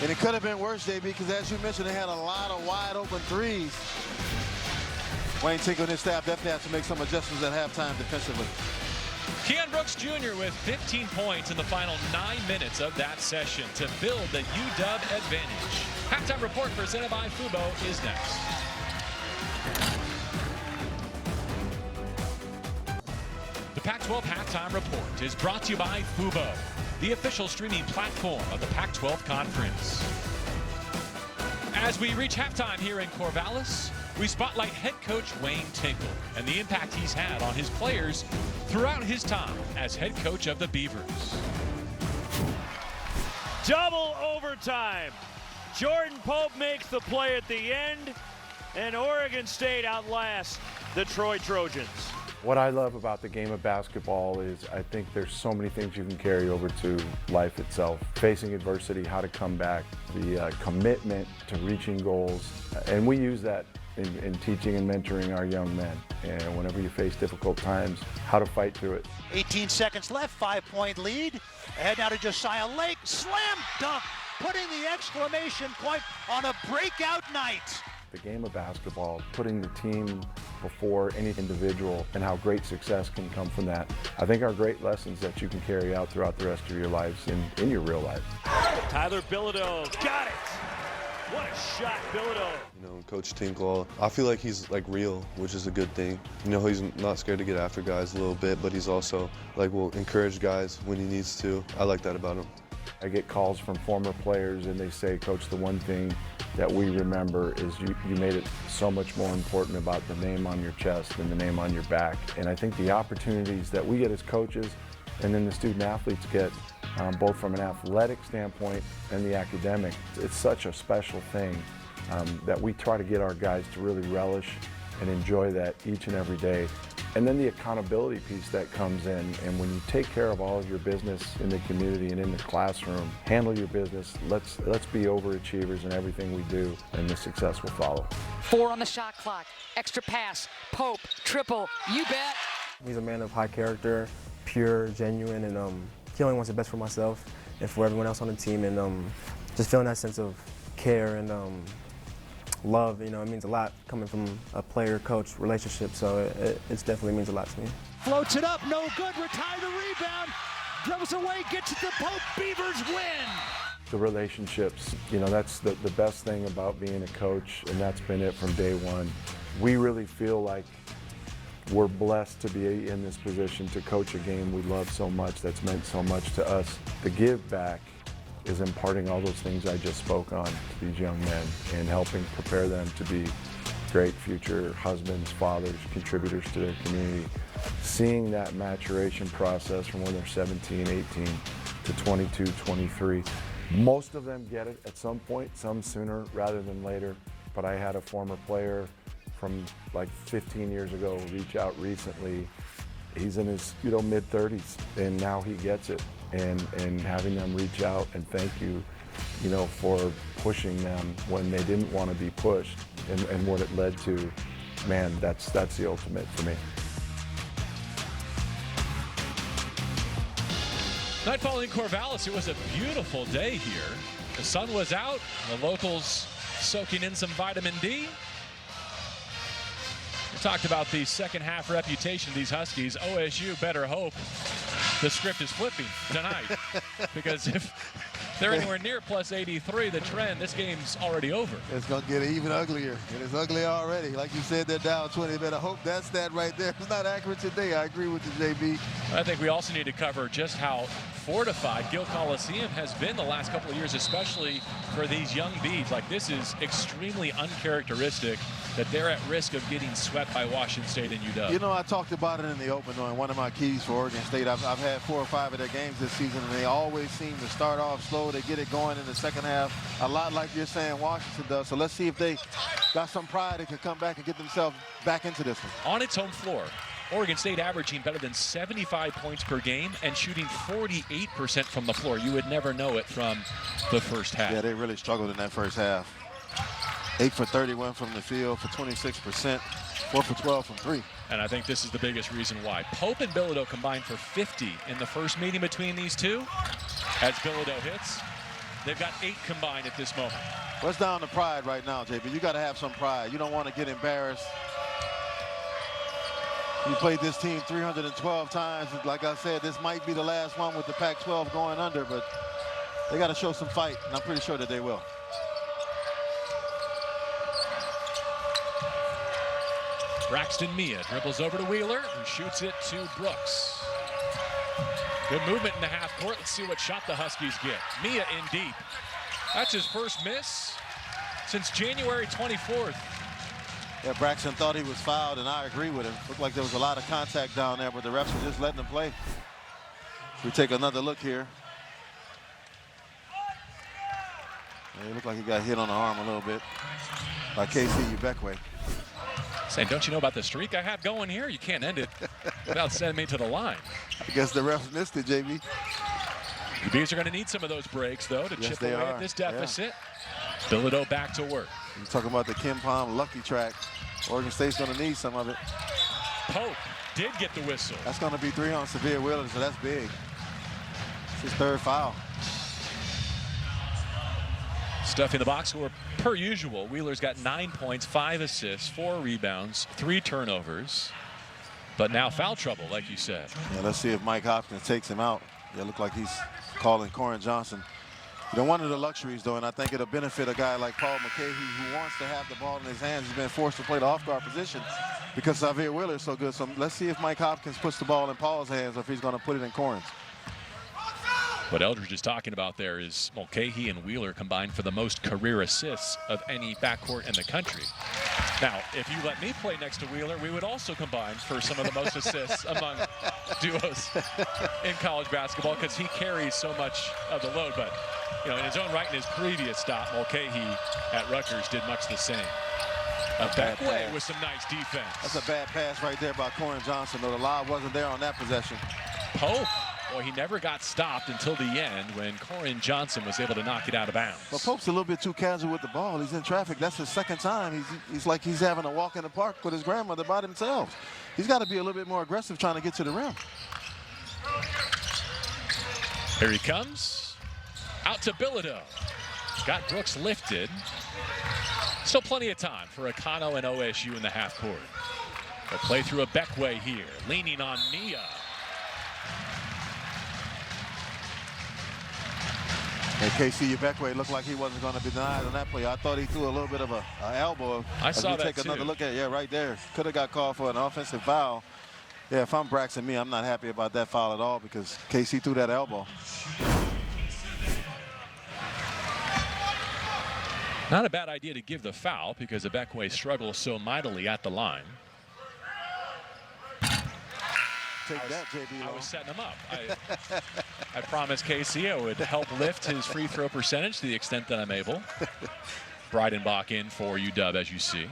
And it could have been worse, JB, because as you mentioned, they had a lot of wide open threes. Wayne Tinkle and his staff definitely have to make some adjustments at halftime defensively. Keon Brooks Jr. with 15 points in the final 9 minutes of that session to build the UW advantage. Halftime report presented by Fubo is next. The Pac-12 Halftime Report is brought to you by Fubo, the official streaming platform of the Pac-12 Conference. As we reach halftime here in Corvallis, we spotlight head coach Wayne Tinkle and the impact he's had on his players throughout his time as head coach of the Beavers. Double overtime. Jordan Pope makes the play at the end, and Oregon State outlasts the Troy Trojans. What I love about the game of basketball is I think there's so many things you can carry over to life itself. Facing adversity, how to come back, the commitment to reaching goals. And we use that in teaching and mentoring our young men. And whenever you face difficult times, how to fight through it. 18 seconds left, 5-point lead. Ahead now to Josiah Lake, slam dunk, putting the exclamation point on a breakout night. The game of basketball, putting the team before any individual and how great success can come from that, I think are great lessons that you can carry out throughout the rest of your lives in your real life. Tyler Bilodeau got it. What a shot, Bilodeau. You know, Coach Tinkle, I feel like he's like real, which is a good thing. You know, he's not scared to get after guys a little bit, but he's also like will encourage guys when he needs to. I like that about him. I get calls from former players and they say, Coach, the one thing that we remember is you made it so much more important about the name on your chest than the name on your back. And I think the opportunities that we get as coaches and then the student athletes get, both from an athletic standpoint and the academic, it's such a special thing that we try to get our guys to really relish and enjoy that each and every day. And then the accountability piece that comes in, and when you take care of all of your business in the community and in the classroom, handle your business, let's be overachievers in everything we do, and the success will follow. 4 on the shot clock, extra pass, Pope, triple, you bet. He's a man of high character, pure, genuine, and he only wants the best for myself and for everyone else on the team, and just feeling that sense of care and love, you know, it means a lot coming from a player-coach relationship, so it definitely means a lot to me. Floats it up, no good, retire the rebound, dribbles away, gets it to Pope, Beavers win. The relationships, you know, that's the best thing about being a coach, and that's been it from day one. We really feel like we're blessed to be in this position to coach a game we love so much, that's meant so much to us. The give back is imparting all those things I just spoke on to these young men and helping prepare them to be great future husbands, fathers, contributors to their community. Seeing that maturation process from when they're 17, 18 to 22, 23. Most of them get it at some point, some sooner rather than later. But I had a former player from like 15 years ago reach out recently. He's in his mid-30s, and now he gets it. And having them reach out and thank you, for pushing them when they didn't want to be pushed, and what it led to, man, that's the ultimate for me. Nightfall in Corvallis, it was a beautiful day here. The sun was out, the locals soaking in some vitamin D. We talked about the second half reputation of these Huskies. OSU better hope the script is flipping tonight, because if they're anywhere near plus 83, the trend, this game's already over. It's going to get even uglier, and it's ugly already. Like you said, they're down 20. Better hope that's that right there. It's not accurate today. I agree with you, JB. I think we also need to cover just how fortified Gill Coliseum has been the last couple of years, especially for these young Beavs. Like, this is extremely uncharacteristic that they're at risk of getting swept by Washington State and UW. I talked about it in the open on one of my keys for Oregon State. I've had 4 or 5 of their games this season, and they always seem to start off slow. They get it going in the second half, a lot like you're saying Washington does. So let's see if they got some pride and can come back and get themselves back into this one. On its home floor, Oregon State averaging better than 75 points per game and shooting 48% from the floor. You would never know it from the first half. Yeah, they really struggled in that first half. 8 for 31 from the field for 26%, 4 for 12 from 3. And I think this is the biggest reason why. Pope and Bilodeau combined for 50 in the first meeting between these two. As Bilodeau hits, They've got 8 combined at this moment. What's down to pride right now, JB? You got to have some pride. You don't want to get embarrassed. You played this team 312 times. Like I said, this might be the last one with the Pac-12 going under, but they got to show some fight, and I'm pretty sure that they will. Braxton Mia dribbles over to Wheeler, who shoots it to Brooks. Good movement in the half court. Let's see what shot the Huskies get. Mia in deep. That's his first miss since January 24th. Yeah, Braxton thought he was fouled, and I agree with him. Looked like there was a lot of contact down there, but the refs were just letting him play. We take another look here. Yeah, it looked like he got hit on the arm a little bit by KC Ubekwe. Saying, don't you know about the streak I have going here? You can't end it without sending me to the line. I guess the refs missed it, JB. The Bees are going to need some of those breaks, though, to chip away at this deficit. Yeah. Bilodeau back to work. You're talking about the Kim Palm lucky track. Oregon State's going to need some of it. Pope did get the whistle. That's going to be 3 on Severe Wheeler, so that's big. It's his 3rd foul. Stuff in the box score per usual. Wheeler's got 9 points, 5 assists, 4 rebounds, 3 turnovers. But now foul trouble, like you said. Yeah, let's see if Mike Hopkins takes him out. Yeah, look like he's calling Corin Johnson. You know, one of the luxuries, though, and I think it'll benefit a guy like Paul McCahey, who wants to have the ball in his hands. He's been forced to play the off-guard position because Xavier Wheeler is so good. So let's see if Mike Hopkins puts the ball in Paul's hands or if he's going to put it in Corin's. What Eldridge is talking about there is Mulcahy and Wheeler combined for the most career assists of any backcourt in the country. Now, if you let me play next to Wheeler, we would also combine for some of the most assists among duos in college basketball because he carries so much of the load. But, you know, in his own right, in his previous stop, Mulcahy at Rutgers did much the same. A back way with some nice defense. That's a bad pass right there by Corin Johnson, though the lob wasn't there on that possession. Pope. Well, he never got stopped until the end when Corin Johnson was able to knock it out of bounds. But Pope's a little bit too casual with the ball. He's in traffic. That's his 2nd time. He's like he's having a walk in the park with his grandmother by themselves. He's got to be a little bit more aggressive trying to get to the rim. Here he comes. Out to Bilodeau. Got Brooks lifted. Still plenty of time for Akano and OSU in the half court. They'll play through a Beckway here, leaning on Mia. And KC Ubekwe looked like he wasn't going to be denied on that play. I thought he threw a little bit of an elbow. I saw that take too. Another look at it. Yeah, right there. Could have got called for an offensive foul. Yeah, if I'm Braxton Mia, I'm not happy about that foul at all because KC threw that elbow. Not a bad idea to give the foul because Ubekwe struggles so mightily at the line. Take that, JB. I was setting him up. I promised KC I would help lift his free throw percentage to the extent that I'm able. Breidenbach in for UW, as you see.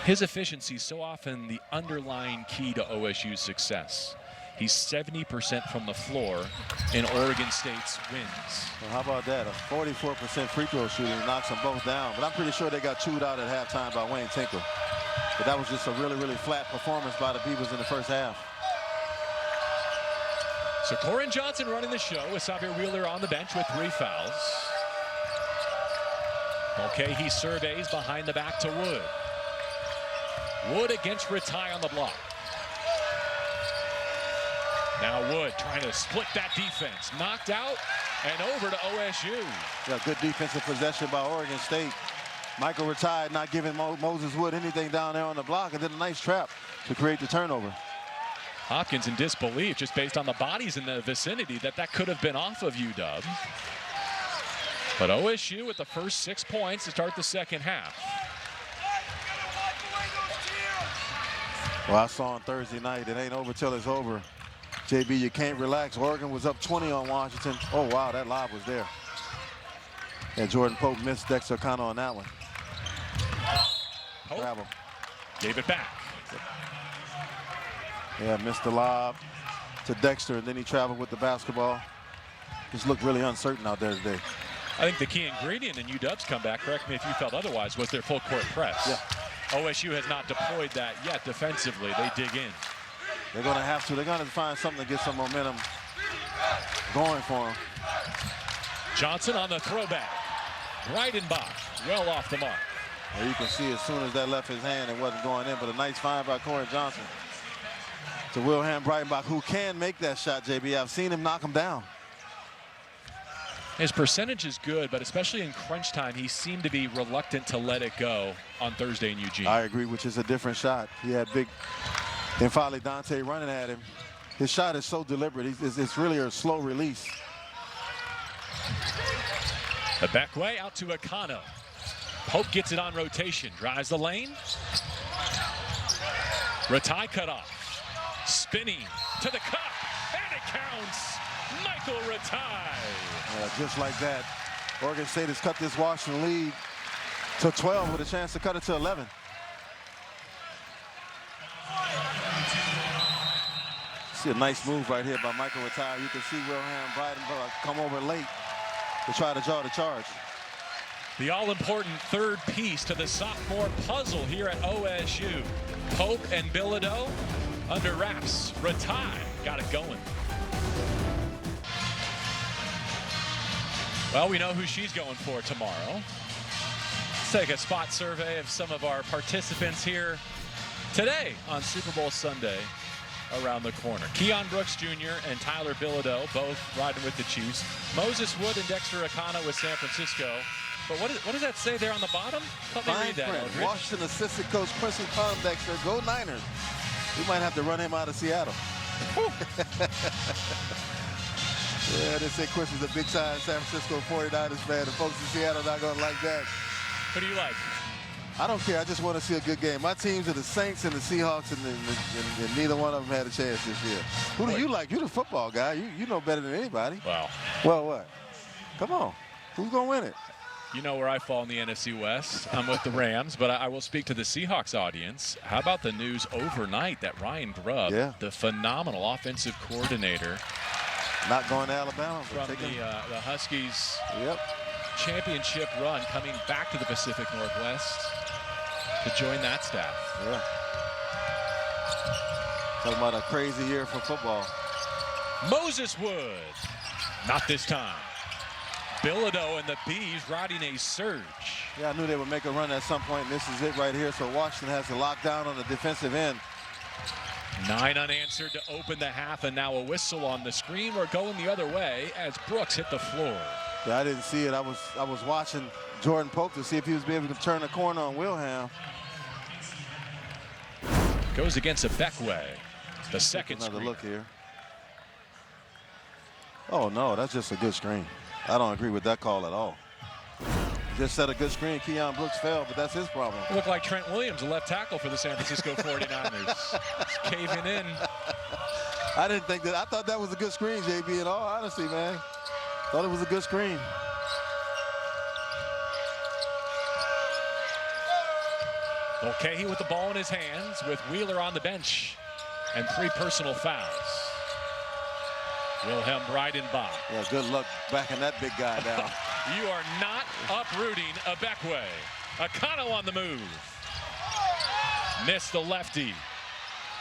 His efficiency is so often the underlying key to OSU's success. He's 70% from the floor in Oregon State's wins. Well, how about that? A 44% free throw shooting knocks them both down. But I'm pretty sure they got chewed out at halftime by Wayne Tinkle. But that was just a really, really flat performance by the Beavers in the first half. So Corin Johnson running the show with Xavier Wheeler on the bench with 3 fouls. Okay, he surveys behind the back to Wood. Wood against Ratai on the block. Now Wood trying to split that defense. Knocked out and over to OSU. Yeah, good defensive possession by Oregon State. Michael Ratai not giving Moses Wood anything down there on the block, and then a nice trap to create the turnover. Hopkins in disbelief just based on the bodies in the vicinity that could have been off of UW. But OSU with the first 6 points to start the second half. Well, I saw on Thursday night, it ain't over till it's over. JB, you can't relax. Oregon was up 20 on Washington. Oh, wow, that lob was there. And Jordan Pope missed Dexter Akano on that one. Pope Grab him. gave it back. Yeah, missed the lob to Dexter, and then he traveled with the basketball. Just looked really uncertain out there today. I think the key ingredient in UW's comeback, correct me if you felt otherwise, was their full court press. Yeah. OSU has not deployed that yet defensively. They dig in. They're going to have to. They're going to find something to get some momentum going for them. Johnson on the throwback. Breidenbach well off the mark. Well, you can see as soon as that left his hand, it wasn't going in, but a nice find by Corey Johnson to Wilhelm Breidenbach, who can make that shot, JB. I've seen him knock him down. His percentage is good, but especially in crunch time, he seemed to be reluctant to let it go on Thursday in Eugene. I agree, which is a different shot. He had big Infali Dante running at him. His shot is so deliberate. It's really a slow release. The back way out to Akano. Pope gets it on rotation, drives the lane. Ratai cut off. Spinning to the cup, and it counts. Michael Ratai. Just like that, Oregon State has cut this Washington lead to 12 with a chance to cut it to 11. See a nice move right here by Michael Ratai. You can see Wilhelm Breidenbach come over late to try to draw the charge. The all-important third piece to the sophomore puzzle here at OSU. Pope and Bilodeau under wraps. Ratai got it going. Well, we know who she's going for tomorrow. Let's take a spot survey of some of our participants here today on Super Bowl Sunday around the corner. Keon Brooks Jr. and Tyler Bilodeau both riding with the Chiefs. Moses Wood and Dexter Akana with San Francisco. But what does that say there on the bottom? Let me read that, Eldridge. Washington assistant coach Quincy Pondexter, go Niners. We might have to run him out of Seattle. Yeah, they say Quincy's a big-time San Francisco 49ers fan. The folks in Seattle are not going to like that. Who do you like? I don't care. I just want to see a good game. My teams are the Saints and the Seahawks, and neither one of them had a chance this year. Who do you like? You're the football guy. You know better than anybody. Wow. Well, what? Come on. Who's going to win it? You know where I fall in the NFC West. I'm with the Rams, but I will speak to the Seahawks audience. How about the news overnight that Ryan Grubb, the phenomenal offensive coordinator, not going to Alabama from the Huskies championship run, coming back to the Pacific Northwest to join that staff. Yeah. Talking about a crazy year for football. Moses Wood, not this time. Bilodeau and the Bees riding a surge. Yeah, I knew they would make a run at some point, and this is it right here. So Washington has to lock down on the defensive end. 9 unanswered to open the half, and now a whistle on the screen. We're going the other way as Brooks hit the floor. Yeah, I didn't see it. I was watching Jordan Pope to see if he was able to turn the corner on Wilhelm. Goes against a Beckway. The second another screen. Look here. Oh no, that's just a good screen. I don't agree with that call at all. Just set a good screen. Keon Brooks fell, but that's his problem. It looked like Trent Williams, a left tackle for the San Francisco 49ers. It's caving in. I didn't think that. I thought that was a good screen, JB, in all honesty, man. Thought it was a good screen. Okay, with the ball in his hands with Wheeler on the bench and 3 personal fouls. Wilhelm Breidenbach. Yeah, good luck backing that big guy down. You are not uprooting a Beckway. Akano on the move. Missed the lefty.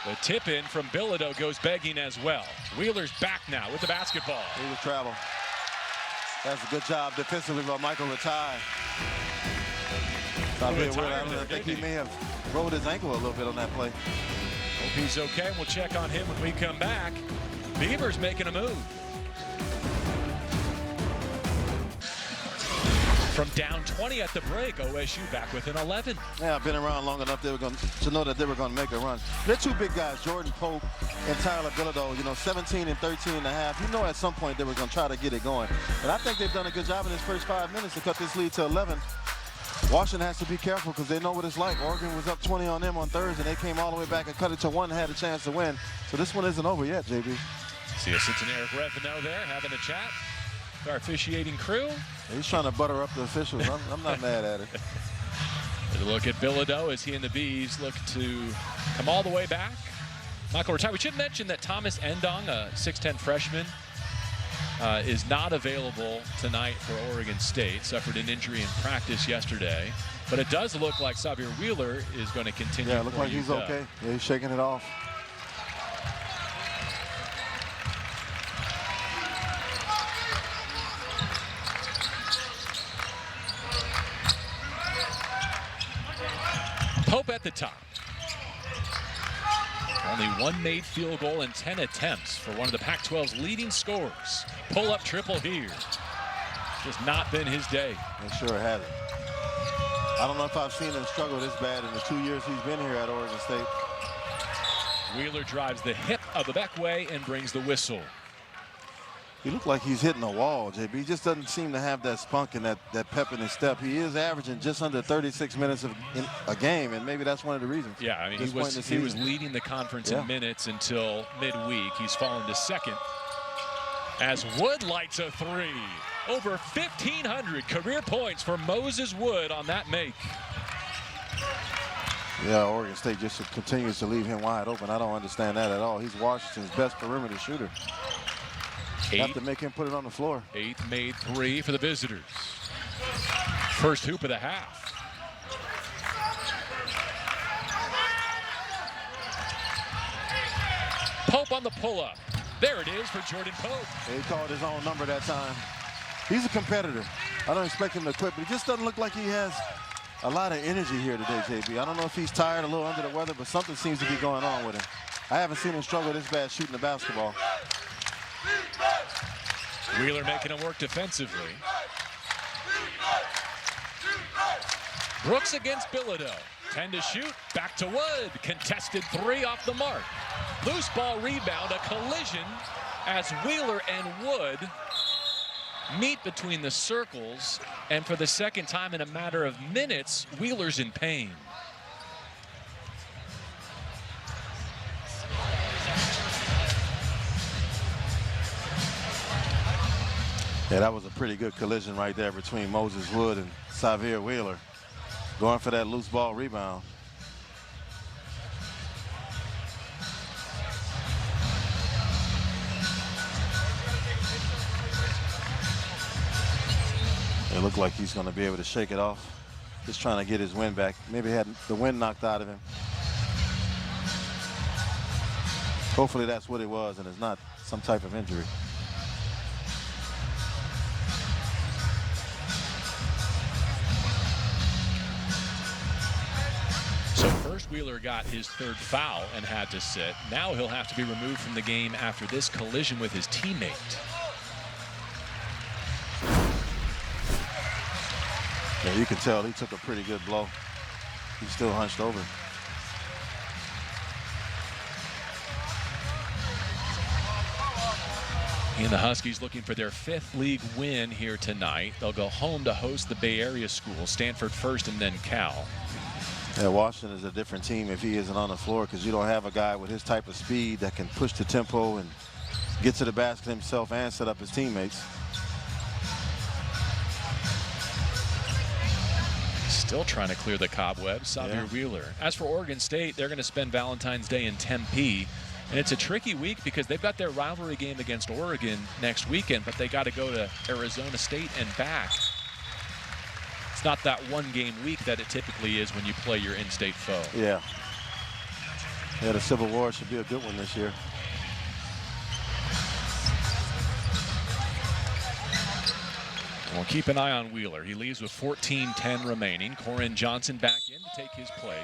The tip in from Bilodeau goes begging as well. Wheeler's back now with the basketball. He was travel. That's a good job defensively by Michael Ratai. I think he may have rolled his ankle a little bit on that play. Hope he's okay. We'll check on him when we come back. Beavers making a move. From down 20 at the break, OSU back within 11. Yeah, I've been around long enough to know that they were going to make a run. They're 2 big guys, Jordan Pope and Tyler Bilodeau, 17 and 13 and a half. You know at some point they were going to try to get it going. And I think they've done a good job in this first 5 minutes to cut this lead to 11. Washington has to be careful because they know what it's like. Oregon was up 20 on them on Thursday. They came all the way back and cut it to 1 and had a chance to win. So this one isn't over yet, JB. See assistant Eric Revenot there having a chat with our officiating crew. He's trying to butter up the officials. I'm not mad at it. A look at Bilodeau as he and the Bees look to come all the way back. Michael Ratai. We should mention that Thomas Endong, a 6'10 freshman, is not available tonight for Oregon State. Suffered an injury in practice yesterday. But it does look like Xavier Wheeler is going to continue. Yeah, it looks like he's okay. Yeah, he's shaking it off. Pope at the top. Only one made field goal and 10 attempts for one of the Pac-12's leading scorers. Pull-up triple here. Just not been his day. It sure hasn't. I don't know if I've seen him struggle this bad in the 2 years he's been here at Oregon State. Wheeler drives the hip of the back way and brings the whistle. He looked like he's hitting a wall, JB. He just doesn't seem to have that spunk and that pep in his step. He is averaging just under 36 minutes in a game, and maybe that's one of the reasons. Yeah, I mean, he was leading the conference in minutes until midweek. He's fallen to second as Wood lights a three. Over 1,500 career points for Moses Wood on that make. Yeah, Oregon State just continues to leave him wide open. I don't understand that at all. He's Washington's best perimeter shooter. Have to make him put it on the floor. 8 made 3 for the visitors. First hoop of the half. Pope on the pull-up. There it is for Jordan Pope. He called his own number that time. He's a competitor. I don't expect him to quit, but he just doesn't look like he has a lot of energy here today, JB. I don't know if he's tired, a little under the weather, but something seems to be going on with him. I haven't seen him struggle this bad shooting the basketball. Wheeler making him work defensively. Brooks against Bilodeau. 10 to shoot, back to Wood. Contested 3 off the mark. Loose ball rebound, a collision as Wheeler and Wood meet between the circles. And for the second time in a matter of minutes, Wheeler's in pain. Yeah, that was a pretty good collision right there between Moses Wood and Xavier Wheeler. Going for that loose ball rebound. It looked like he's going to be able to shake it off. Just trying to get his wind back. Maybe had the wind knocked out of him. Hopefully that's what it was and it's not some type of injury. So first Wheeler got his 3rd foul and had to sit. Now he'll have to be removed from the game after this collision with his teammate. Yeah, you can tell he took a pretty good blow. He's still hunched over. And the Huskies looking for their 5th league win here tonight. They'll go home to host the Bay Area school, Stanford first and then Cal. Yeah, Washington is a different team if he isn't on the floor because you don't have a guy with his type of speed that can push the tempo and get to the basket himself and set up his teammates. Still trying to clear the cobwebs, Xavier Wheeler. As for Oregon State, they're going to spend Valentine's Day in Tempe. And it's a tricky week because they've got their rivalry game against Oregon next weekend, but they got to go to Arizona State and back. It's not that one-game week that it typically is when you play your in-state foe. Yeah. Yeah, the Civil War should be a good one this year. Well, keep an eye on Wheeler. He leaves with 14:10 remaining. Corin Johnson back in to take his place.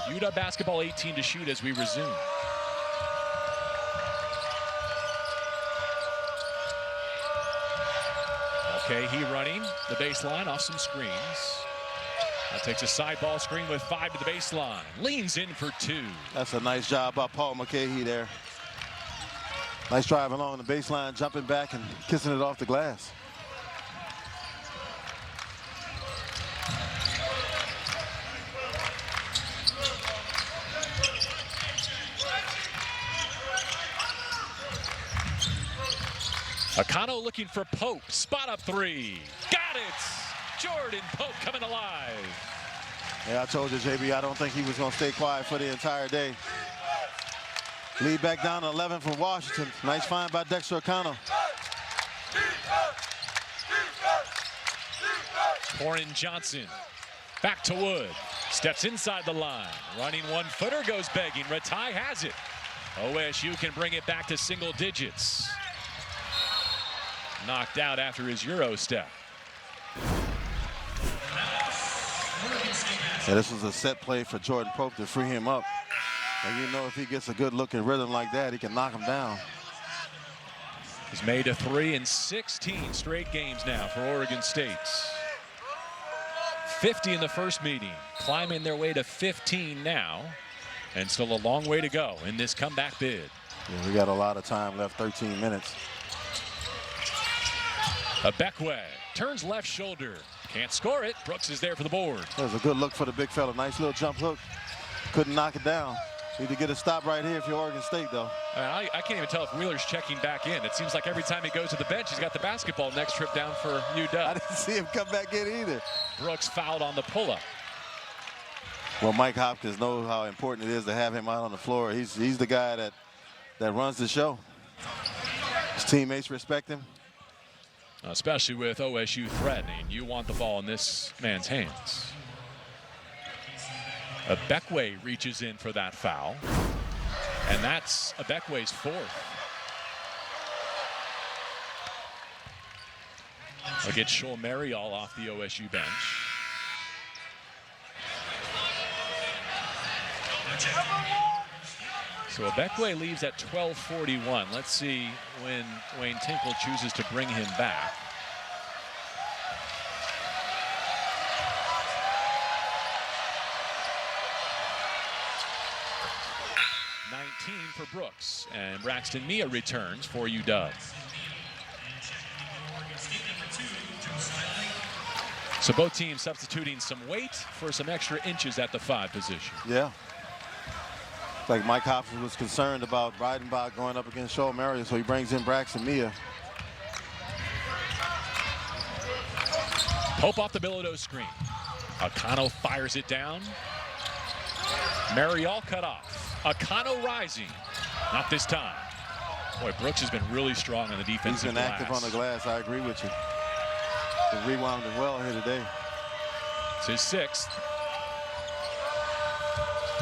UW basketball 18 to shoot as we resume. Okay, he running the baseline off some screens. Now takes a side ball screen with 5 to the baseline. Leans in for 2. That's a nice job by Paul McCahey there. Nice drive along the baseline, jumping back and kissing it off the glass. Akano looking for Pope. Spot up 3. Got it! Jordan Pope coming alive. Yeah, I told you, JB, I don't think he was going to stay quiet for the entire day. Lead back down to 11 for Washington. Nice find by Dexter Akano. Corin Johnson. Back to Wood. Steps inside the line. Running 1-footer, goes begging. Ratai has it. OSU can bring it back to single digits. Knocked out after his Euro step. And this was a set play for Jordan Pope to free him up. And you know if he gets a good look and rhythm like that, he can knock him down. He's made a 3 in 16 straight games now for Oregon State. 50 in the first meeting, climbing their way to 15 now, and still a long way to go in this comeback bid. Yeah, we got a lot of time left, 13 minutes. Abekwe turns left shoulder, can't score it. Brooks is there for the board. That was a good look for the big fella. Nice little jump hook. Couldn't knock it down. Need to get a stop right here if you're Oregon State, though. I can't even tell if Wheeler's checking back in. It seems like every time he goes to the bench, he's got the basketball next trip down for UW. I didn't see him come back in either. Brooks fouled on the pull-up. Well, Mike Hopkins knows how important it is to have him out on the floor. He's the guy that runs the show. His teammates respect him. Especially with OSU threatening. You want the ball in this man's hands. Abekwe reaches in for that foul. And that's Abekwe's 4th. They'll get Shoal Marial off the OSU bench. So Abekwe leaves at 12:41. Let's see when Wayne Tinkle chooses to bring him back. For Brooks, and Braxton Mia returns for UW. So both teams substituting some weight for some extra inches at the 5 position. Yeah. It's like Mike Hopkins was concerned about Breidenbach going up against Shoal Marial, so he brings in Braxton Mia. Pope off the Bilodeau screen. Akano fires it down. Marial cut off. Akano rising. Not this time. Boy, Brooks has been really strong on the defensive glass. He's been active on the glass. I agree with you. He rebounded well here today. It's his 6th.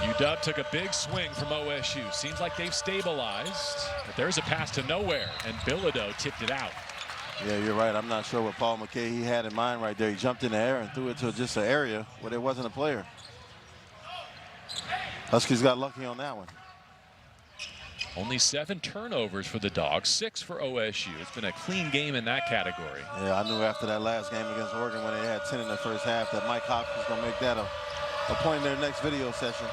UW took a big swing from OSU. Seems like they've stabilized. But there's a pass to nowhere, and Bilodeau tipped it out. Yeah, you're right. I'm not sure what Paul McKay he had in mind right there. He jumped in the air and threw it to just an area where there wasn't a player. Huskies got lucky on that one. Only 7 turnovers for the Dogs, 6 for OSU. It's been a clean game in that category. Yeah, I knew after that last game against Oregon when they had 10 in the first half that Mike Hopkins was going to make that a point in their next video session.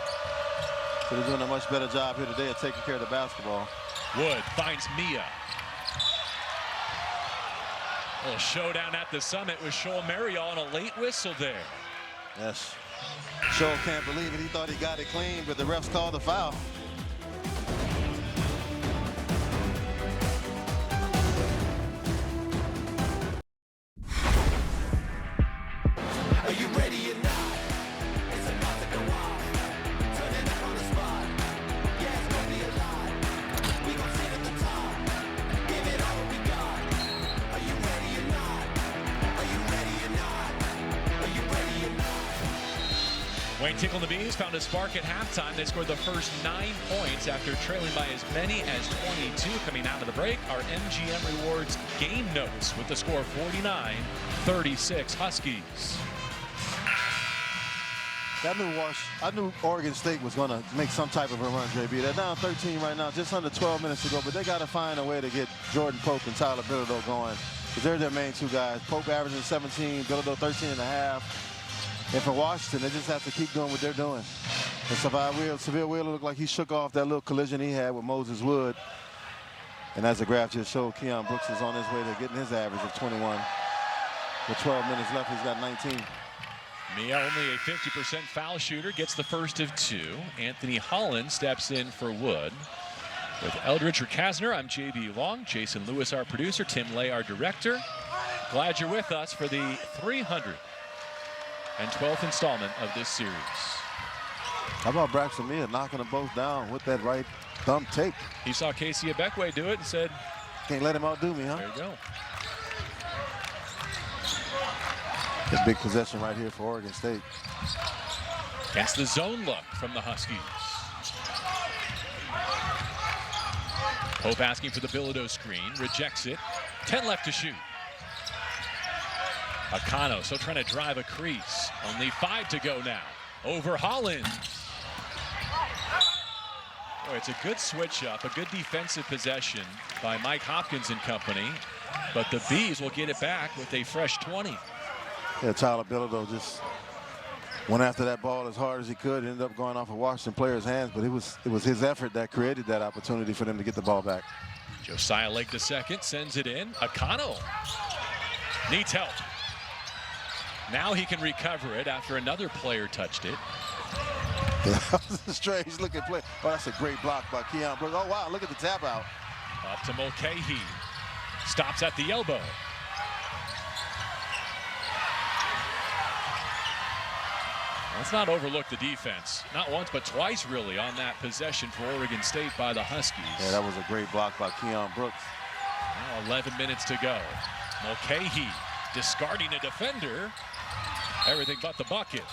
So they're doing a much better job here today of taking care of the basketball. Wood finds Mia. A little showdown at the summit with Shoal Marial and a late whistle there. Yes. Shoal can't believe it. He thought he got it clean, but the refs called the foul. Are you ready or not? It's about to go off. Turn it up on the spot. Yeah, it's gonna be a lot. We gon' sit at the top. Give it all we got. Are you ready or not? Are you ready or not? Are you ready or not? Wayne Tinkle and the Bees found a spark at halftime. They scored the first 9 points after trailing by as many as 22 coming out of the break. Our MGM Rewards game notes with the score 49-36 Huskies. I knew Oregon State was going to make some type of a run, JB. They're down 13 right now, just under 12 minutes to go, but they got to find a way to get Jordan Pope and Tyler Bilodeau going, because they're their main 2 guys. Pope averaging 17, Bilodeau 13.5. And for Washington, they just have to keep doing what they're doing. And Severe Wheeler looked like he shook off that little collision he had with Moses Wood. And as the graph just showed, Keon Brooks is on his way to getting his average of 21. With 12 minutes left, he's got 19. Mia, only a 50% foul shooter, gets the first of 2. Anthony Holland steps in for Wood. With Eldridge Rakasner, I'm JB Long. Jason Lewis, our producer. Tim Lay, our director. Glad you're with us for the 312th installment of this series. How about Braxton Mia knocking them both down with that right thumb tape? He saw Casey Abekwe do it and said, can't let him outdo me, huh? There you go. A big possession right here for Oregon State. That's the zone look from the Huskies. Pope asking for the Bilodeau screen, rejects it. 10 left to shoot. Akano still trying to drive a crease. Only 5 to go now. over Holland. Boy, it's a good switch up, a good defensive possession by Mike Hopkins and company. But the Bees will get it back with a fresh 20. Yeah, Tyler Bilodeau just went after that ball as hard as he could. Ended up going off of Washington players' hands, but it was his effort that created that opportunity for them to get the ball back. Josiah Lake II sends it in. Akano needs help. Now he can recover it after another player touched it. That was a strange looking play. Oh, that's a great block by Keon Brooks. Oh, wow, look at the tap out. Up to Mulcahy. Stops at the elbow. Let's not overlook the defense. Not once, but twice, really, on that possession for Oregon State by the Huskies. Yeah, that was a great block by Keon Brooks. Now 11 minutes to go. Mulcahy discarding a defender. Everything but the bucket.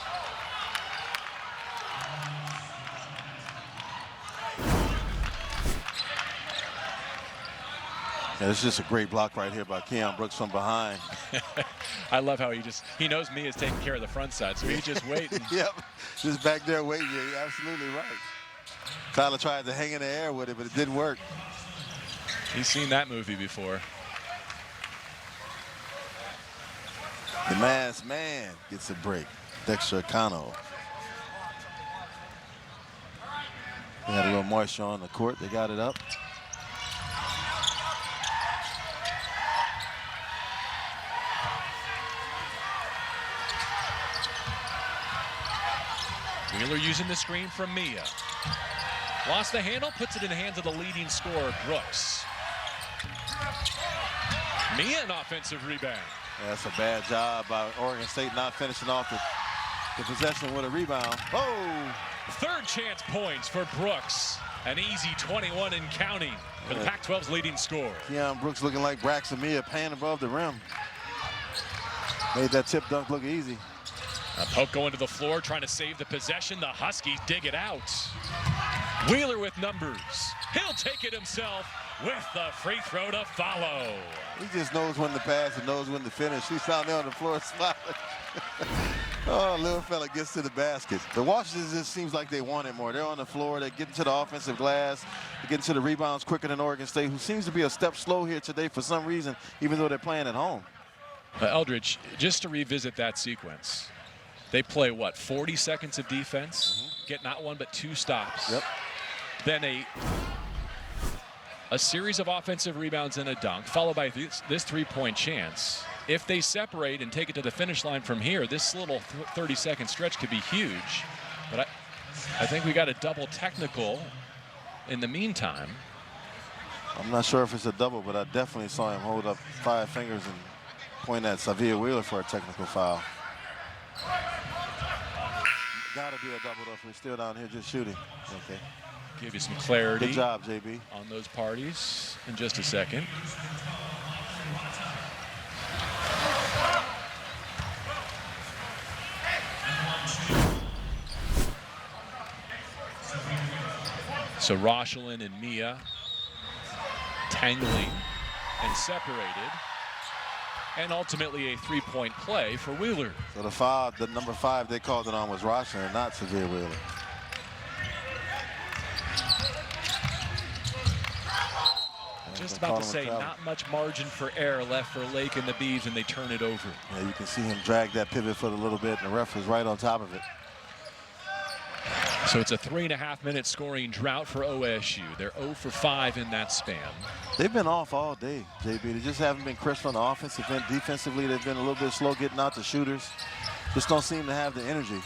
Yeah, it's just a great block right here by Keon Brooks from behind. I love how he knows Mia's taking care of the front side, so he's just waiting. Yep, just back there waiting. Yeah, you're absolutely right. Tyler tried to hang in the air with it, but it didn't work. He's seen that movie before. The masked man gets a break. Dexter Akano. They had a little moisture on the court. They got it up. Wheeler using the screen from Mia. Lost the handle, puts it in the hands of the leading scorer, Brooks. Mia, an offensive rebound. Yeah, that's a bad job by Oregon State not finishing off the possession with a rebound. Oh! Third chance points for Brooks. An easy 21 and counting for the Pac-12's leading scorer. Keon Brooks looking like Braxton Mia, pan above the rim. Made that tip dunk look easy. Pope going to the floor, trying to save the possession. The Huskies dig it out. Wheeler with numbers. He'll take it himself with the free throw to follow. He just knows when to pass and knows when to finish. He's down there on the floor smiling. Oh, little fella gets to the basket. The Washington just seems like they want it more. They're on the floor. They're getting to the offensive glass. They're getting to the rebounds quicker than Oregon State, who seems to be a step slow here today for some reason, even though they're playing at home. Eldridge, just to revisit that sequence. They play, what, 40 seconds of defense? Get not one but two stops. Yep. Then a series of offensive rebounds and a dunk, followed by this three-point chance. If they separate and take it to the finish line from here, this little 30-second stretch could be huge. But I think we got a double technical in the meantime. I'm not sure if it's a double, but I definitely saw him hold up 5 fingers and point at Xavier Wheeler for a technical foul. Gotta be a double though if we're still down here just shooting. Okay. Give you some clarity. Good job, JB. On those parties in just a second. So Rochelin and Mia tangling and separated. And ultimately a three-point play for Wheeler. So the foul, the number 5 they called it on was Rochelin and not Xavier Wheeler. Just about to say, not much margin for error left for Lake and the Beavs, and they turn it over. Yeah, you can see him drag that pivot foot a little bit, and the ref was right on top of it. So it's a 3.5-minute scoring drought for OSU. They're 0 for 5 in that span. They've been off all day, JB. They just haven't been crisp on the offensive end. Defensively, they've been a little bit slow getting out the shooters. Just don't seem to have the energy.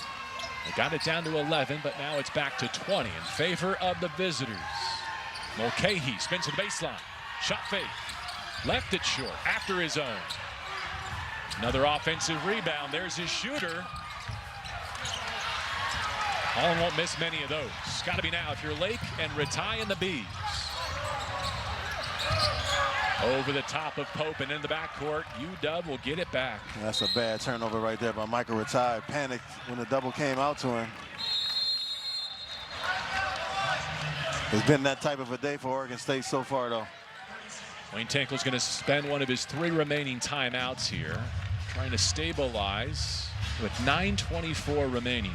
They got it down to 11, but now it's back to 20 in favor of the visitors. Mulcahy spins to the baseline. Shot fake. Left it short after his own. Another offensive rebound. There's his shooter. Holland won't miss many of those. Got to be now if you're Lake and Ratai and the Bees. Over the top of Pope and in the backcourt, UW will get it back. That's a bad turnover right there by Michael Ratai. Panicked when the double came out to him. It's been that type of a day for Oregon State so far, though. Wayne Tinkle's going to spend one of his 3 remaining timeouts here, trying to stabilize with 9:24 remaining.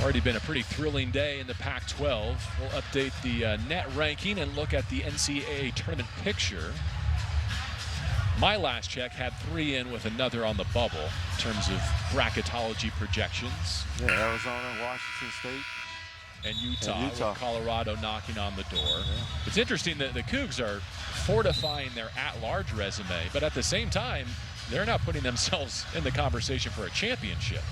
Already been a pretty thrilling day in the Pac-12. We'll update the net ranking and look at the NCAA tournament picture. My last check had 3 in with another on the bubble in terms of bracketology projections. Yeah, Arizona, Washington State. And Utah, with Colorado knocking on the door. Yeah. It's interesting that the Cougs are fortifying their at-large resume, but at the same time, they're not putting themselves in the conversation for a championship.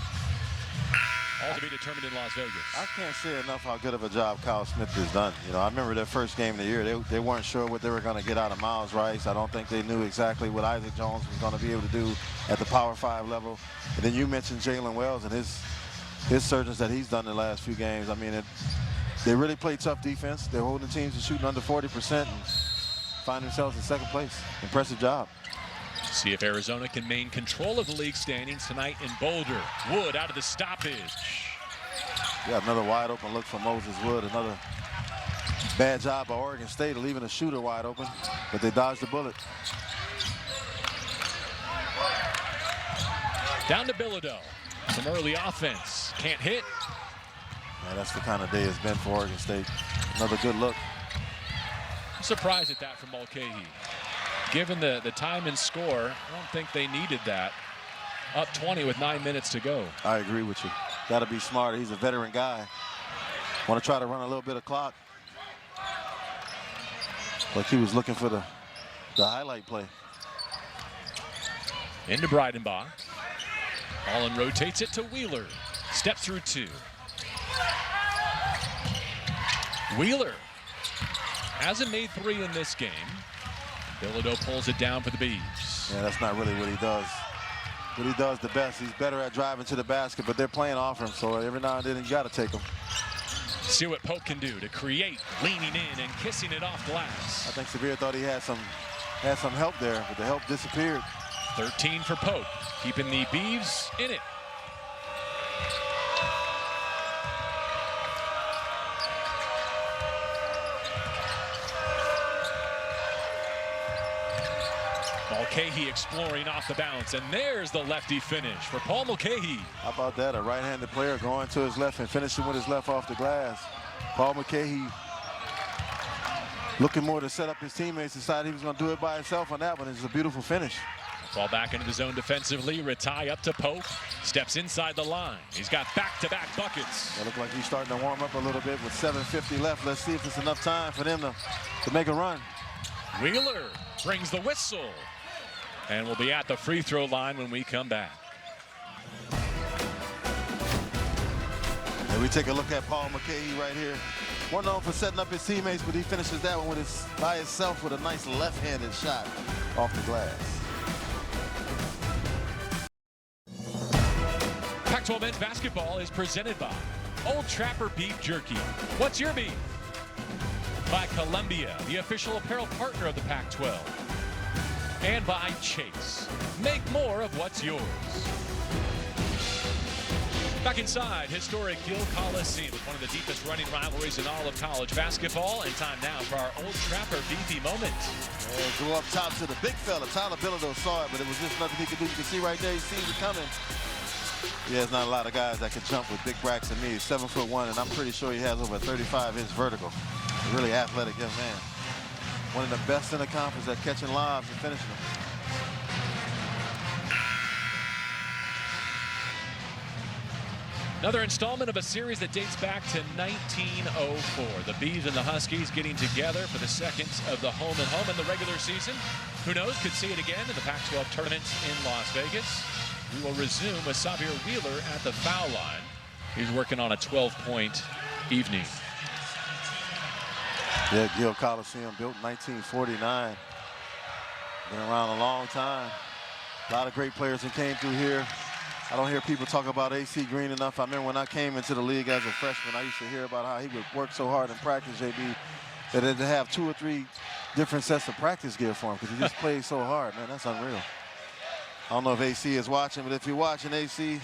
All to be determined in Las Vegas. I can't say enough how good of a job Kyle Smith has done. You know, I remember their first game of the year. They weren't sure what they were going to get out of Miles Rice. I don't think they knew exactly what Isaac Jones was going to be able to do at the Power 5 level. And then you mentioned Jalen Wells and his surges that he's done in the last few games. I mean, they really play tough defense. They're holding teams to shooting under 40% and find themselves in second place. Impressive job. See if Arizona can maintain control of the league standings tonight in Boulder. Wood out of the stoppage. Yeah, another wide open look for Moses Wood. Another bad job by Oregon State of leaving a shooter wide open, but they dodged the bullet. Down to Bilodeau. Some early offense. Can't hit. Yeah, that's the kind of day it's been for Oregon State. Another good look. I'm surprised at that from Mulcahy. Given the time and score, I don't think they needed that. Up 20 with 9 minutes to go. I agree with you. Got to be smarter. He's a veteran guy. Want to try to run a little bit of clock. Like he was looking for the highlight play. Into Breidenbach. Allen rotates it to Wheeler. Step through 2. Wheeler hasn't made 3 in this game. Bilodeau pulls it down for the Beavs. Yeah, that's not really what he does. What he does the best. He's better at driving to the basket, but they're playing off him, so every now and then you got to take him. See what Pope can do to create, leaning in and kissing it off glass. I think Severe thought he had some help there, but the help disappeared. 13 for Pope, keeping the Beavs in it. Mulcahy exploring off the bounce, and there's the lefty finish for Paul Mulcahy. How about that? A right-handed player going to his left and finishing with his left off the glass. Paul Mulcahy looking more to set up his teammates, decided he was going to do it by himself on that one. It's a beautiful finish. Fall back into the zone defensively. Ratai up to Pope. Steps inside the line. He's got back-to-back buckets. It looks like he's starting to warm up a little bit with 7:50 left. Let's see if it's enough time for them to make a run. Wheeler brings the whistle. And we'll be at the free throw line when we come back. And we take a look at Paul Mulcahy right here. One known for setting up his teammates, but he finishes that one with by himself with a nice left-handed shot off the glass. Pac-12 men's basketball is presented by Old Trapper Beef Jerky. What's your beef? By Columbia, the official apparel partner of the Pac-12. And by Chase. Make more of what's yours. Back inside historic Gill Coliseum with one of the deepest running rivalries in all of college basketball. And time now for our Old Trapper Beefy moment. Go up top to the big fella. Tyler Bilodeau saw it, but it was just nothing he could do. You can see right there, he sees it coming. Yeah, there's not a lot of guys that can jump with big Braxton me. He's 7'1", and I'm pretty sure he has over a 35-inch vertical. A really athletic young man. One of the best in the conference at catching lobs and finishing them. Another installment of a series that dates back to 1904. The Beavs and the Huskies getting together for the second of the home and home in the regular season. Who knows, could see it again in the Pac-12 tournament in Las Vegas. We will resume with Xavier Wheeler at the foul line. He's working on a 12-point evening. Yeah, Gill Coliseum built in 1949. Been around a long time. A lot of great players that came through here. I don't hear people talk about AC Green enough. I remember when I came into the league as a freshman, I used to hear about how he would work so hard in practice, JB, that they'd have 2 or 3 different sets of practice gear for him because he just played so hard. Man, that's unreal. I don't know if AC is watching, but if you're watching, AC,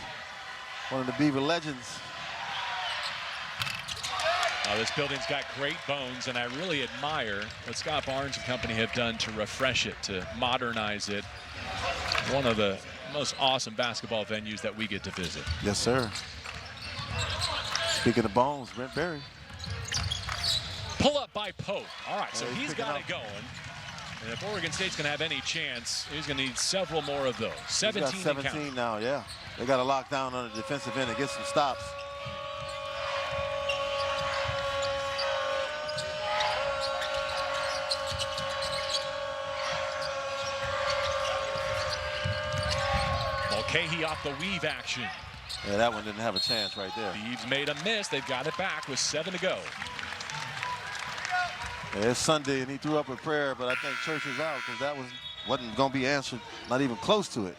one of the Beaver legends. This building's got great bones, and I really admire what Scott Barnes and company have done to refresh it, to modernize it. One of the most awesome basketball venues that we get to visit. Yes, sir. Speaking of bones, Brent Berry. Pull up by Pope. All right, so Yeah, he's got it going. And if Oregon State's going to have any chance, he's going to need several more of those. 17 He's got 17 now, yeah. They got to lock down on the defensive end and get some stops. Mulcahy off the weave action. Yeah, that one didn't have a chance right there. Thieves made a miss. They've got it back with 7 to go. Yeah, it's Sunday, and he threw up a prayer, but I think church is out because that wasn't going to be answered, not even close to it.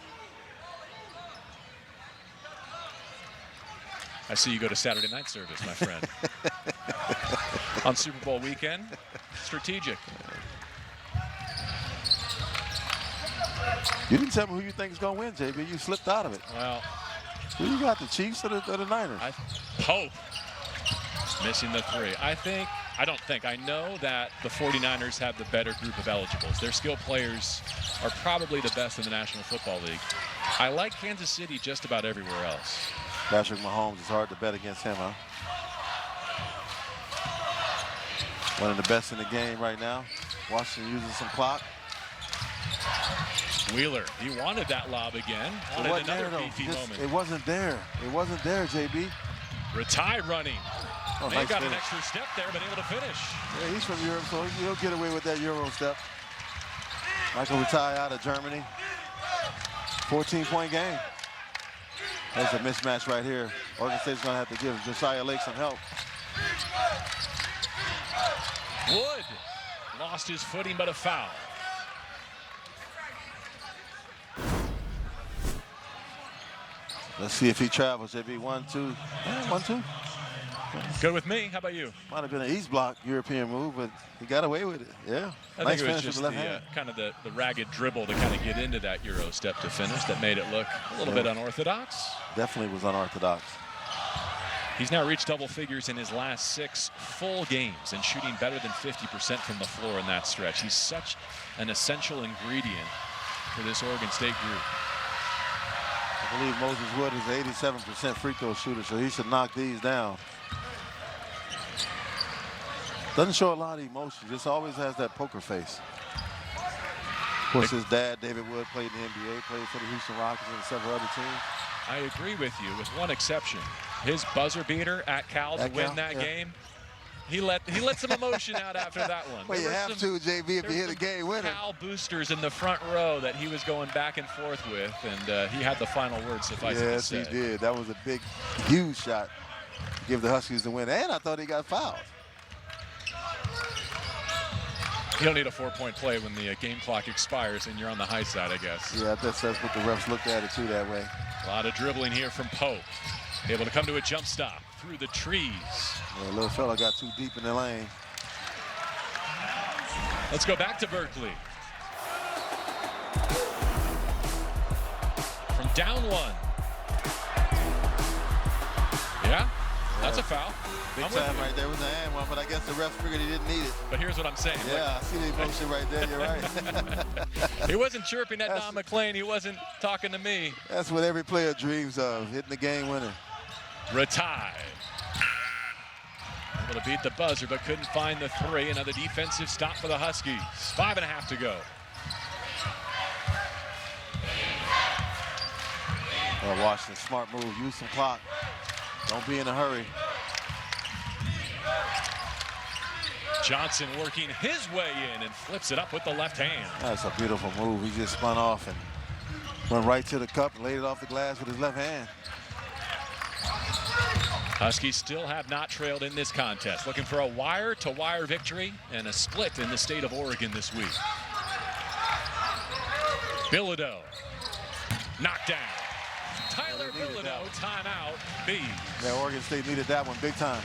I see you go to Saturday night service, my friend. On Super Bowl weekend, strategic. You didn't tell me who you think is going to win, JB. You slipped out of it. Well, who you got, the Chiefs or the Niners? Pope missing the 3. I know that the 49ers have the better group of eligibles. Their skill players are probably the best in the National Football League. I like Kansas City just about everywhere else. Patrick Mahomes, it's hard to bet against him, huh? One of the best in the game right now. Washington using some clock. Wheeler, he wanted that lob again. Wanted another beefy moment. It wasn't there. It wasn't there, JB. Ratai running. Oh, May nice got finish. an extra step there, but able to finish. Yeah, he's from Europe, so he'll get away with that Euro step. Michael Ratai out of Germany. 14-point game. There's a mismatch right here. Oregon State's going to have to give Josiah Lake some help. Wood lost his footing, but a foul. Let's see if he travels. JB, 1-2. 1-2. Good with me. How about you? Might have been an East Block European move, but he got away with it. Yeah. I nice think it was finish with just the left hand. kind of the ragged dribble to kind of get into that Euro step to finish that made it look a little bit unorthodox. Definitely was unorthodox. He's now reached double figures in his last 6 full games and shooting better than 50% from the floor in that stretch. He's such an essential ingredient for this Oregon State group. I believe Moses Wood is an 87% free throw shooter, so he should knock these down. Doesn't show a lot of emotion, just always has that poker face. Of course, his dad, David Wood, played in the NBA, played for the Houston Rockets and several other teams. I agree with you, with one exception. His buzzer beater at Cal to win that game, he let some emotion out after that one. Well, you have to, JB, if you hit a game winner. Cal boosters in the front row that he was going back and forth with, and he had the final word, suffice it to say. Yes, he did. That was a big, huge shot to give the Huskies the win, and I thought he got fouled. You don't need a 4-point play when the game clock expires and you're on the high side, I guess. Yeah, that's what the refs looked at it too that way. A lot of dribbling here from Pope. Able to come to a jump stop through the trees. Yeah, little fella got too deep in the lane. Let's go back to Berkeley. From down 1. Yeah, that's a foul. Big time right there was an and one, but I guess the ref figured he didn't need it. But here's what I'm saying. Yeah, I see the emotion right there. You're right. He wasn't chirping at Don McClain. He wasn't talking to me. That's what every player dreams of, hitting the game winner. Ratai. Able to beat the buzzer, but couldn't find the 3. Another defensive stop for the Huskies. 5.5 to go. Washington, smart move. Use some clock. Don't be in a hurry. Johnson working his way in and flips it up with the left hand. That's a beautiful move. He just spun off and went right to the cup and laid it off the glass with his left hand. Huskies still have not trailed in this contest. Looking for a wire-to-wire victory and a split in the state of Oregon this week. Bilodeau knocked down. Tyler Bilodeau, timeout, Bees. Yeah, Oregon State needed that one big time.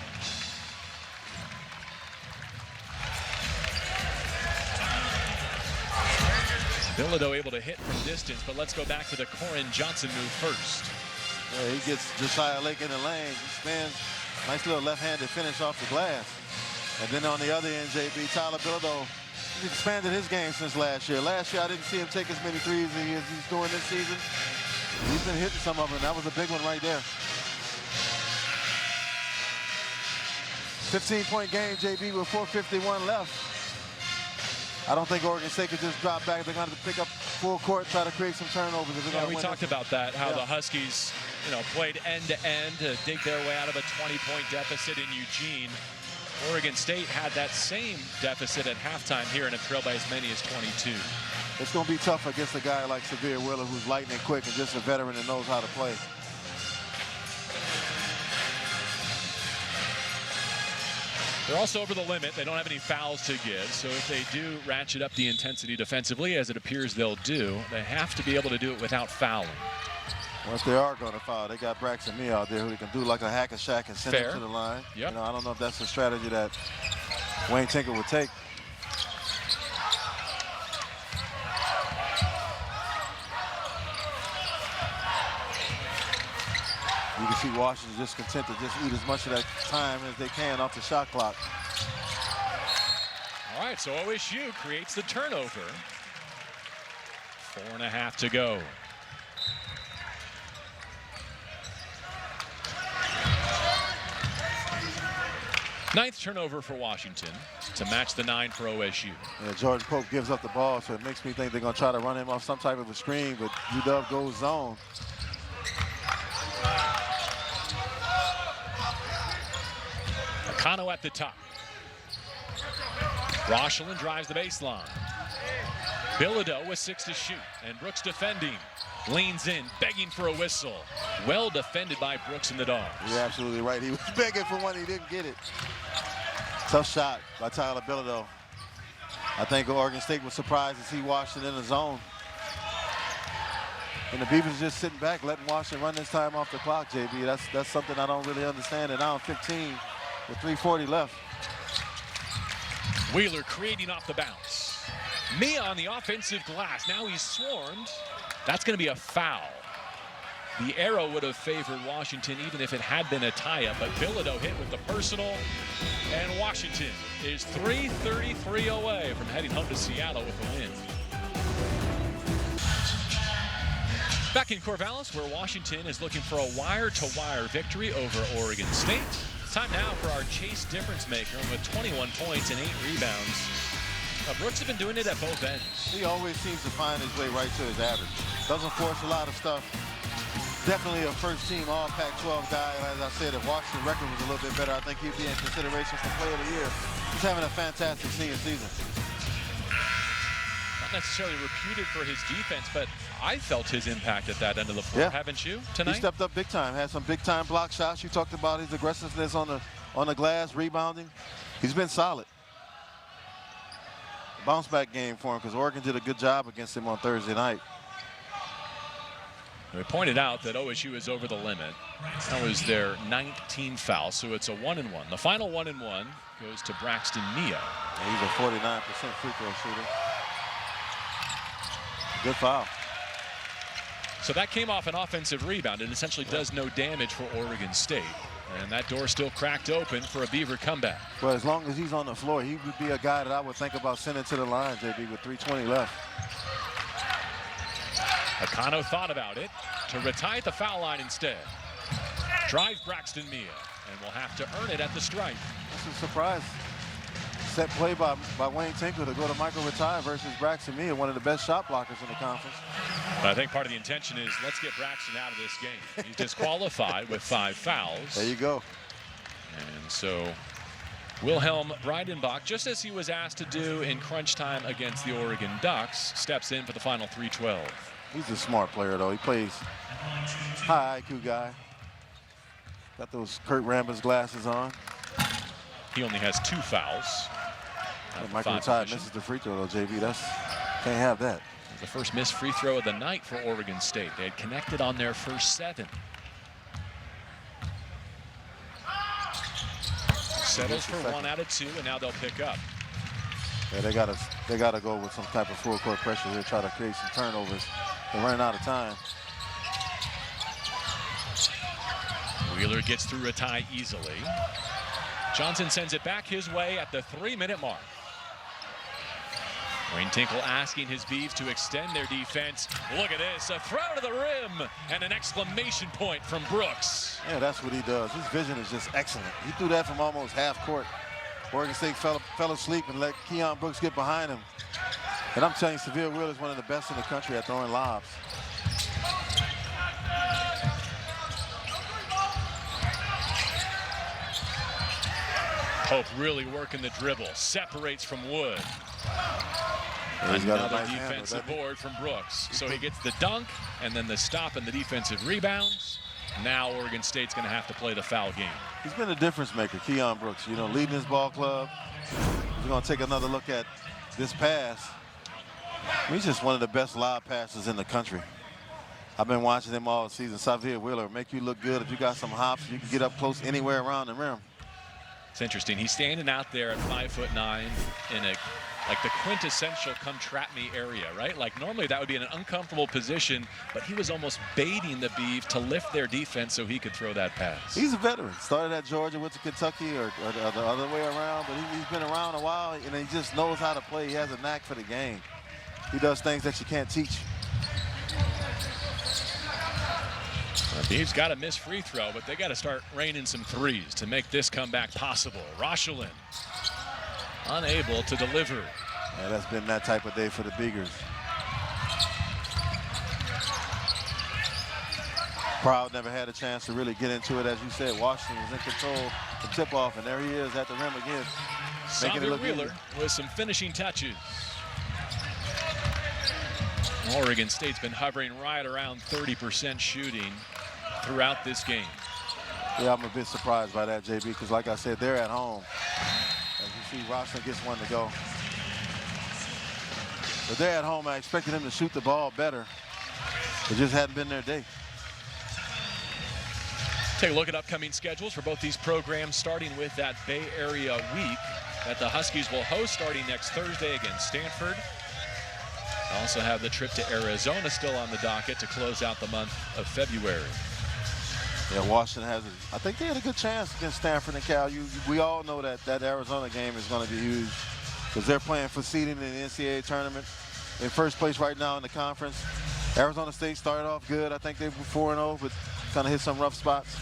Bilodeau able to hit from distance, but let's go back to the Corin Johnson move first. Yeah, he gets Josiah Lake in the lane. He spins. Nice little left-handed finish off the glass. And then on the other end, JB, Tyler Bilodeau, he's expanded his game since last year. Last year, I didn't see him take as many threes as he's doing this season. He's been hitting some of them. That was a big one right there. 15-point game, JB, with 4:51 left. I don't think Oregon State could just drop back. They're going to pick up full court, try to create some turnovers. If they're Yeah, gonna we win talked this. about that, how the Huskies, played end-to-end to dig their way out of a 20-point deficit in Eugene. Oregon State had that same deficit at halftime here and have trailed by as many as 22. It's going to be tough against a guy like Severe Wheeler, who's lightning quick and just a veteran that knows how to play. They're also over the limit. They don't have any fouls to give, so if they do ratchet up the intensity defensively, as it appears they'll do, they have to be able to do it without fouling. Once they are going to foul, they got Braxton Mee out there who can do like a hack and shack and send him to the line. Yep. I don't know if that's a strategy that Wayne Tinker would take. You can see Washington just content to just eat as much of that time as they can off the shot clock. All right, so OSU creates the turnover. 4.5 to go. Ninth turnover for Washington to match the 9 for OSU. Yeah, Jordan Pope gives up the ball, so it makes me think they're going to try to run him off some type of a screen, but UW goes zone. Nakano at the top. Rochelin drives the baseline. Bilodeau with 6 to shoot, and Brooks defending. Leans in, begging for a whistle. Well defended by Brooks and the Dogs. You're absolutely right. He was begging for one. He didn't get it. Tough shot by Tyler Bilodeau. I think Oregon State was surprised to see Washington in the zone. And the Beavers just sitting back, letting Washington run this time off the clock, JB. That's something I don't really understand. And now 15 with 3:40 left. Wheeler creating off the bounce. Mia on the offensive glass. Now he's swarmed. That's going to be a foul. The arrow would have favored Washington even if it had been a tie-up, but Bilodeau hit with the personal, and Washington is 3:33 away from heading home to Seattle with the win. Back in Corvallis, where Washington is looking for a wire-to-wire victory over Oregon State. It's time now for our chase difference maker with 21 points and 8 rebounds. Brooks has been doing it at both ends. He always seems to find his way right to his average. Doesn't force a lot of stuff. Definitely a first-team All-Pac-12 guy. As I said, if Washington's record was a little bit better, I think he'd be in consideration for Player of the Year. He's having a fantastic senior season. Not necessarily reputed for his defense, but I felt his impact at that end of the floor, haven't you, tonight? He stepped up big time, had some big-time block shots. You talked about his aggressiveness on the glass, rebounding. He's been solid. Bounce-back game for him because Oregon did a good job against him on Thursday night. We pointed out that OSU is over the limit. That was their 19th foul, so it's a 1-1. The final 1-1 goes to Braxton Mia. Yeah, he's a 49% free throw shooter. Good foul. So that came off an offensive rebound and essentially does no damage for Oregon State. And that door still cracked open for a Beaver comeback. Well, as long as he's on the floor, he would be a guy that I would think about sending to the line, JB, with 3:20 left. Nakano thought about it to retire at the foul line instead. Drives Braxton Mia and will have to earn it at the stripe. That's a surprise. Set play by Wayne Tinker to go to Michael Retire versus Braxton Mia, one of the best shot blockers in the conference. But I think part of the intention is let's get Braxton out of this game. He's disqualified with 5 fouls. There you go. And so Wilhelm Breidenbach, just as he was asked to do in crunch time against the Oregon Ducks, steps in for the final 3:12. He's a smart player, though. He plays high IQ guy. Got those Kurt Rambis glasses on. He only has 2 fouls. Michael Retire misses the free throw, though, JB. Can't have that. The first missed free throw of the night for Oregon State. They had connected on their first 7. Settles for 1 out of 2, and now they'll pick up. Yeah, they gotta go with some type of full court pressure here, try to create some turnovers. They're running out of time. Wheeler gets through a tie easily. Johnson sends it back his way at the 3-minute mark. Wayne Tinkle asking his Beavs to extend their defense. Look at this, a throw to the rim and an exclamation point from Brooks. Yeah, that's what he does. His vision is just excellent. He threw that from almost half court. Oregon State fell asleep and let Keon Brooks get behind him. And I'm telling you, Severe Wheeler is one of the best in the country at throwing lobs. Hope really working the dribble, separates from Wood. Yeah, he's got a Another nice handle, defensive board from Brooks. So he gets the dunk and then the stop and the defensive rebounds. Now Oregon State's going to have to play the foul game. He's been a difference maker, Keon Brooks. You know, leading his ball club. He's going to take another look at this pass. He's just one of the best lob passers in the country. I've been watching him all season. Xavier Wheeler make you look good. If you got some hops, you can get up close anywhere around the rim. It's interesting. He's standing out there at 5'9" in a like the quintessential come trap me area, right? Like normally that would be in an uncomfortable position, but he was almost baiting the Beavs to lift their defense so he could throw that pass. He's a veteran. Started at Georgia, went to Kentucky, or the other way around, but he's been around a while, and he just knows how to play. He has a knack for the game. He does things that you can't teach. The Beavs got a missed free throw, but they got to start raining some threes to make this comeback possible. Rochelin unable to deliver. Yeah, that's been that type of day for the Beagers. Proud never had a chance to really get into it. As you said, Washington was in control, the tip-off, and there he is at the rim again. Making it look Wheeler with some finishing touches. Oregon State's been hovering right around 30% shooting throughout this game. Yeah, I'm a bit surprised by that, JB, because like I said, they're at home. As you see, Rochelin gets one to go. But they're at home. I expected him to shoot the ball better. It just hadn't been their day. Take a look at upcoming schedules for both these programs, starting with that Bay Area week that the Huskies will host starting next Thursday against Stanford. Also have the trip to Arizona still on the docket to close out the month of February. Yeah, Washington has, I think they had a good chance against Stanford and Cal. We all know that that Arizona game is going to be huge because they're playing for seeding in the NCAA tournament. In first place right now in the conference. Arizona State started off good. I think they were 4-0, but kind of hit some rough spots.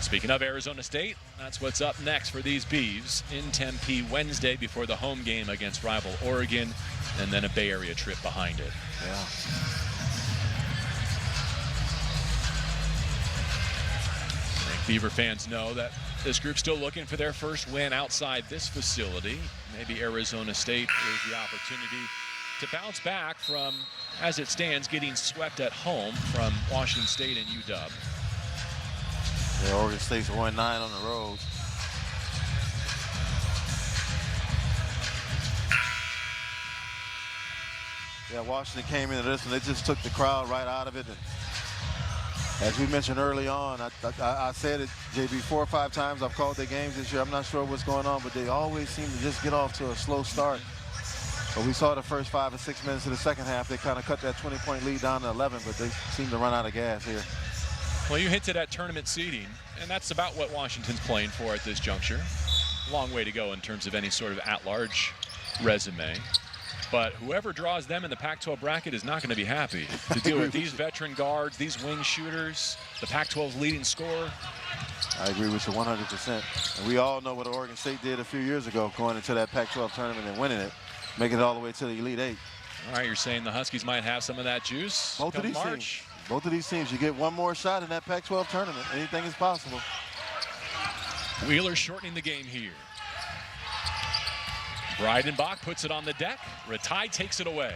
Speaking of Arizona State, that's what's up next for these Beavs in Tempe Wednesday before the home game against rival Oregon, and then a Bay Area trip behind it. Yeah. I think Beaver fans know that this group's still looking for their first win outside this facility. Maybe Arizona State is the opportunity to bounce back from, as it stands, getting swept at home from Washington State and UW. Yeah, Oregon State's 1-9 on the road. Yeah, Washington came into this and they just took the crowd right out of it. And as we mentioned early on, I said it, JB, 4 or 5 times I've called their games this year. I'm not sure what's going on, but they always seem to just get off to a slow start. But we saw the first 5 or 6 minutes of the second half. They kind of cut that 20-point lead down to 11, but they seem to run out of gas here. Well, you hinted at tournament seeding, and that's about what Washington's playing for at this juncture. Long way to go in terms of any sort of at-large resume. But whoever draws them in the Pac-12 bracket is not going to be happy to deal with these veteran guards, these wing shooters, the Pac-12's leading scorer. I agree with you 100%. And we all know what Oregon State did a few years ago, going into that Pac-12 tournament and winning it, making it all the way to the Elite Eight. All right, you're saying the Huskies might have some of that juice Both of come these March. teams. Both of these teams, you get one more shot in that Pac-12 tournament. Anything is possible. Wheeler shortening the game here. Breidenbach puts it on the deck. Ratai takes it away.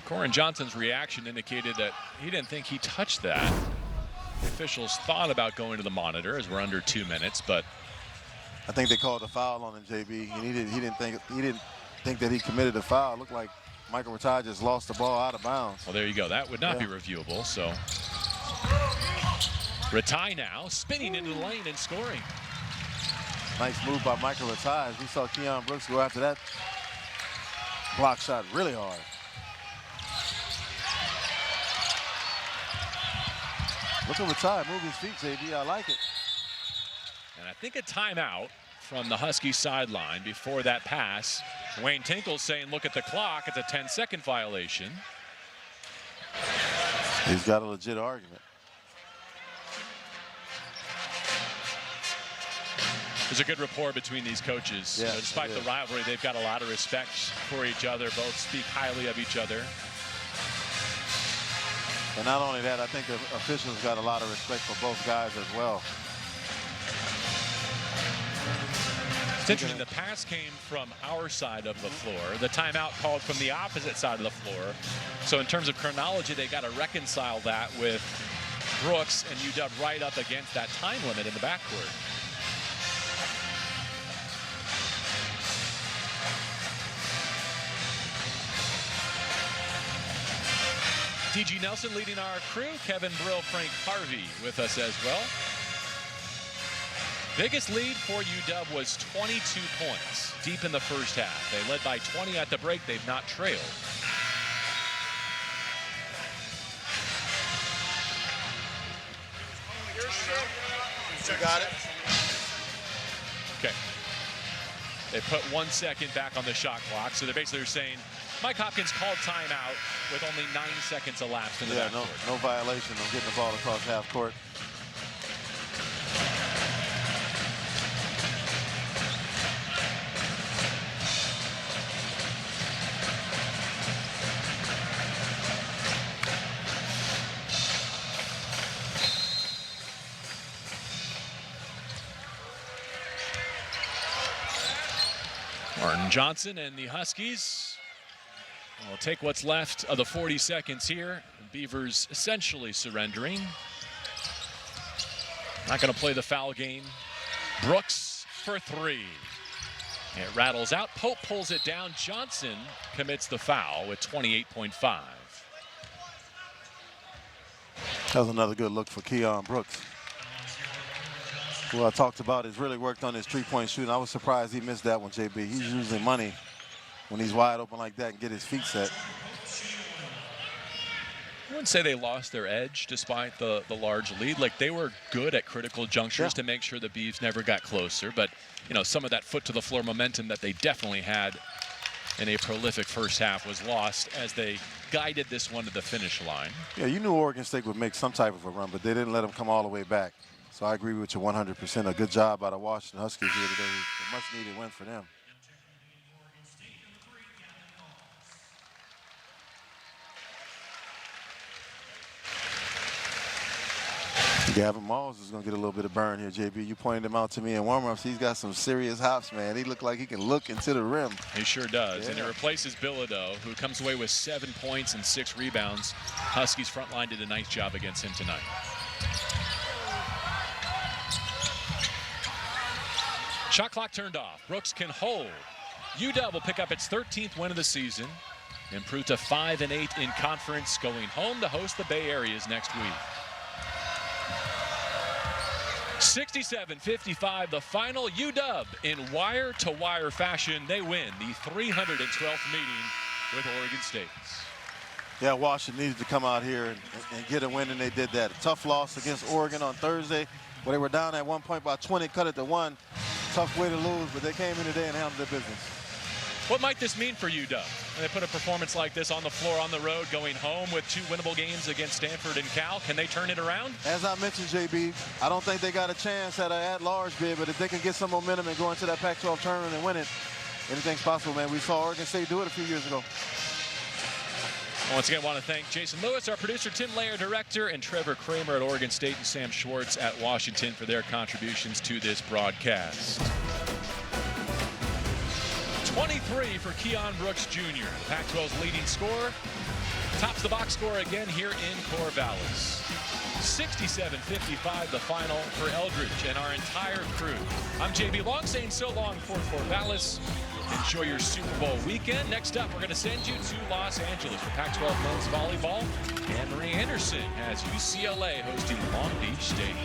Corin Johnson's reaction indicated that he didn't think he touched that. The officials thought about going to the monitor as we're under 2 minutes, but I think they called a foul on him, JB. And he didn't think that he committed a foul. It looked like Michael Ratai just lost the ball out of bounds. Well, there you go. That would not be reviewable. So Ratai now spinning into the lane and scoring. Nice move by Michael Ratai. As we saw Keon Brooks go after that Block shot really hard. Look over time, move his feet, JB. I like it. And I think a timeout from the Husky sideline before that pass. Wayne Tinkle saying, look at the clock. It's a 10-second violation. He's got a legit argument. There's a good rapport between these coaches. Yes, You know, despite the rivalry, they've got a lot of respect for each other. Both speak highly of each other. And not only that, I think the officials got a lot of respect for both guys as well. It's interesting, the pass came from our side of the floor. The timeout called from the opposite side of the floor. So in terms of chronology, they got to reconcile that with Brooks and UW right up against that time limit in the backcourt. DG Nelson leading our crew. Kevin Brill, Frank Harvey with us as well. Biggest lead for UW was 22 points deep in the first half. They led by 20 at the break. They've not trailed. You got it. Okay. They put 1 second back on the shot clock. So they're basically saying, Mike Hopkins called timeout with only 9 seconds elapsed in the backcourt. No violation of getting the ball across half court. Martin Johnson and the Huskies will take what's left of the 40 seconds here. Beavers essentially surrendering. Not going to play the foul game. Brooks for three. It rattles out. Pope pulls it down. Johnson commits the foul with 28.5. That was another good look for Keon Brooks, who I talked about has really worked on his three-point shooting. I was surprised he missed that one, JB. He's usually money when he's wide open like that and get his feet set. I wouldn't say they lost their edge despite the large lead. Like, they were good at critical junctures to make sure the Beavs never got closer. But, you know, some of that foot to the floor momentum that they definitely had in a prolific first half was lost as they guided this one to the finish line. Yeah, you knew Oregon State would make some type of a run, but they didn't let them come all the way back. So I agree with you 100%. A good job by the Washington Huskies here today. A much-needed win for them. Gavin Malls is going to get a little bit of burn here, JB. You pointed him out to me in warm-ups. He's got some serious hops, man. He looked like he can look into the rim. He sure does. And he replaces Bilodeau, who comes away with 7 points and 6 rebounds. Huskies front line did a nice job against him tonight. Shot clock turned off. Brooks can hold. UW will pick up its 13th win of the season. Improved to 5-8 in conference, going home to host the Bay Areas next week. 67-55 the final. UW in wire-to-wire fashion. They win the 312th meeting with Oregon State. Yeah, Washington needed to come out here and get a win, and they did that. A tough loss against Oregon on Thursday, where they were down at one point by 20, cut it to 1. Tough way to lose, but they came in today and handled their business. What might this mean for UW? When they put a performance like this on the floor on the road, going home with 2 winnable games against Stanford and Cal, can they turn it around? As I mentioned, JB, I don't think they got a chance at an at-large bid, but if they can get some momentum and go into that Pac-12 tournament and win it, anything's possible, man. We saw Oregon State do it a few years ago. Once again, I want to thank Jason Lewis, our producer, Tim Layer, director, and Trevor Kramer at Oregon State, and Sam Schwartz at Washington for their contributions to this broadcast. 23 for Keon Brooks Jr., Pac-12's leading scorer. Tops the box score again here in Corvallis. 67-55 the final for Eldridge and our entire crew. I'm JB Long saying so long for Corvallis. Enjoy your Super Bowl weekend. Next up, we're going to send you to Los Angeles for Pac-12 men's volleyball. Anne Marie Anderson has UCLA hosting Long Beach State.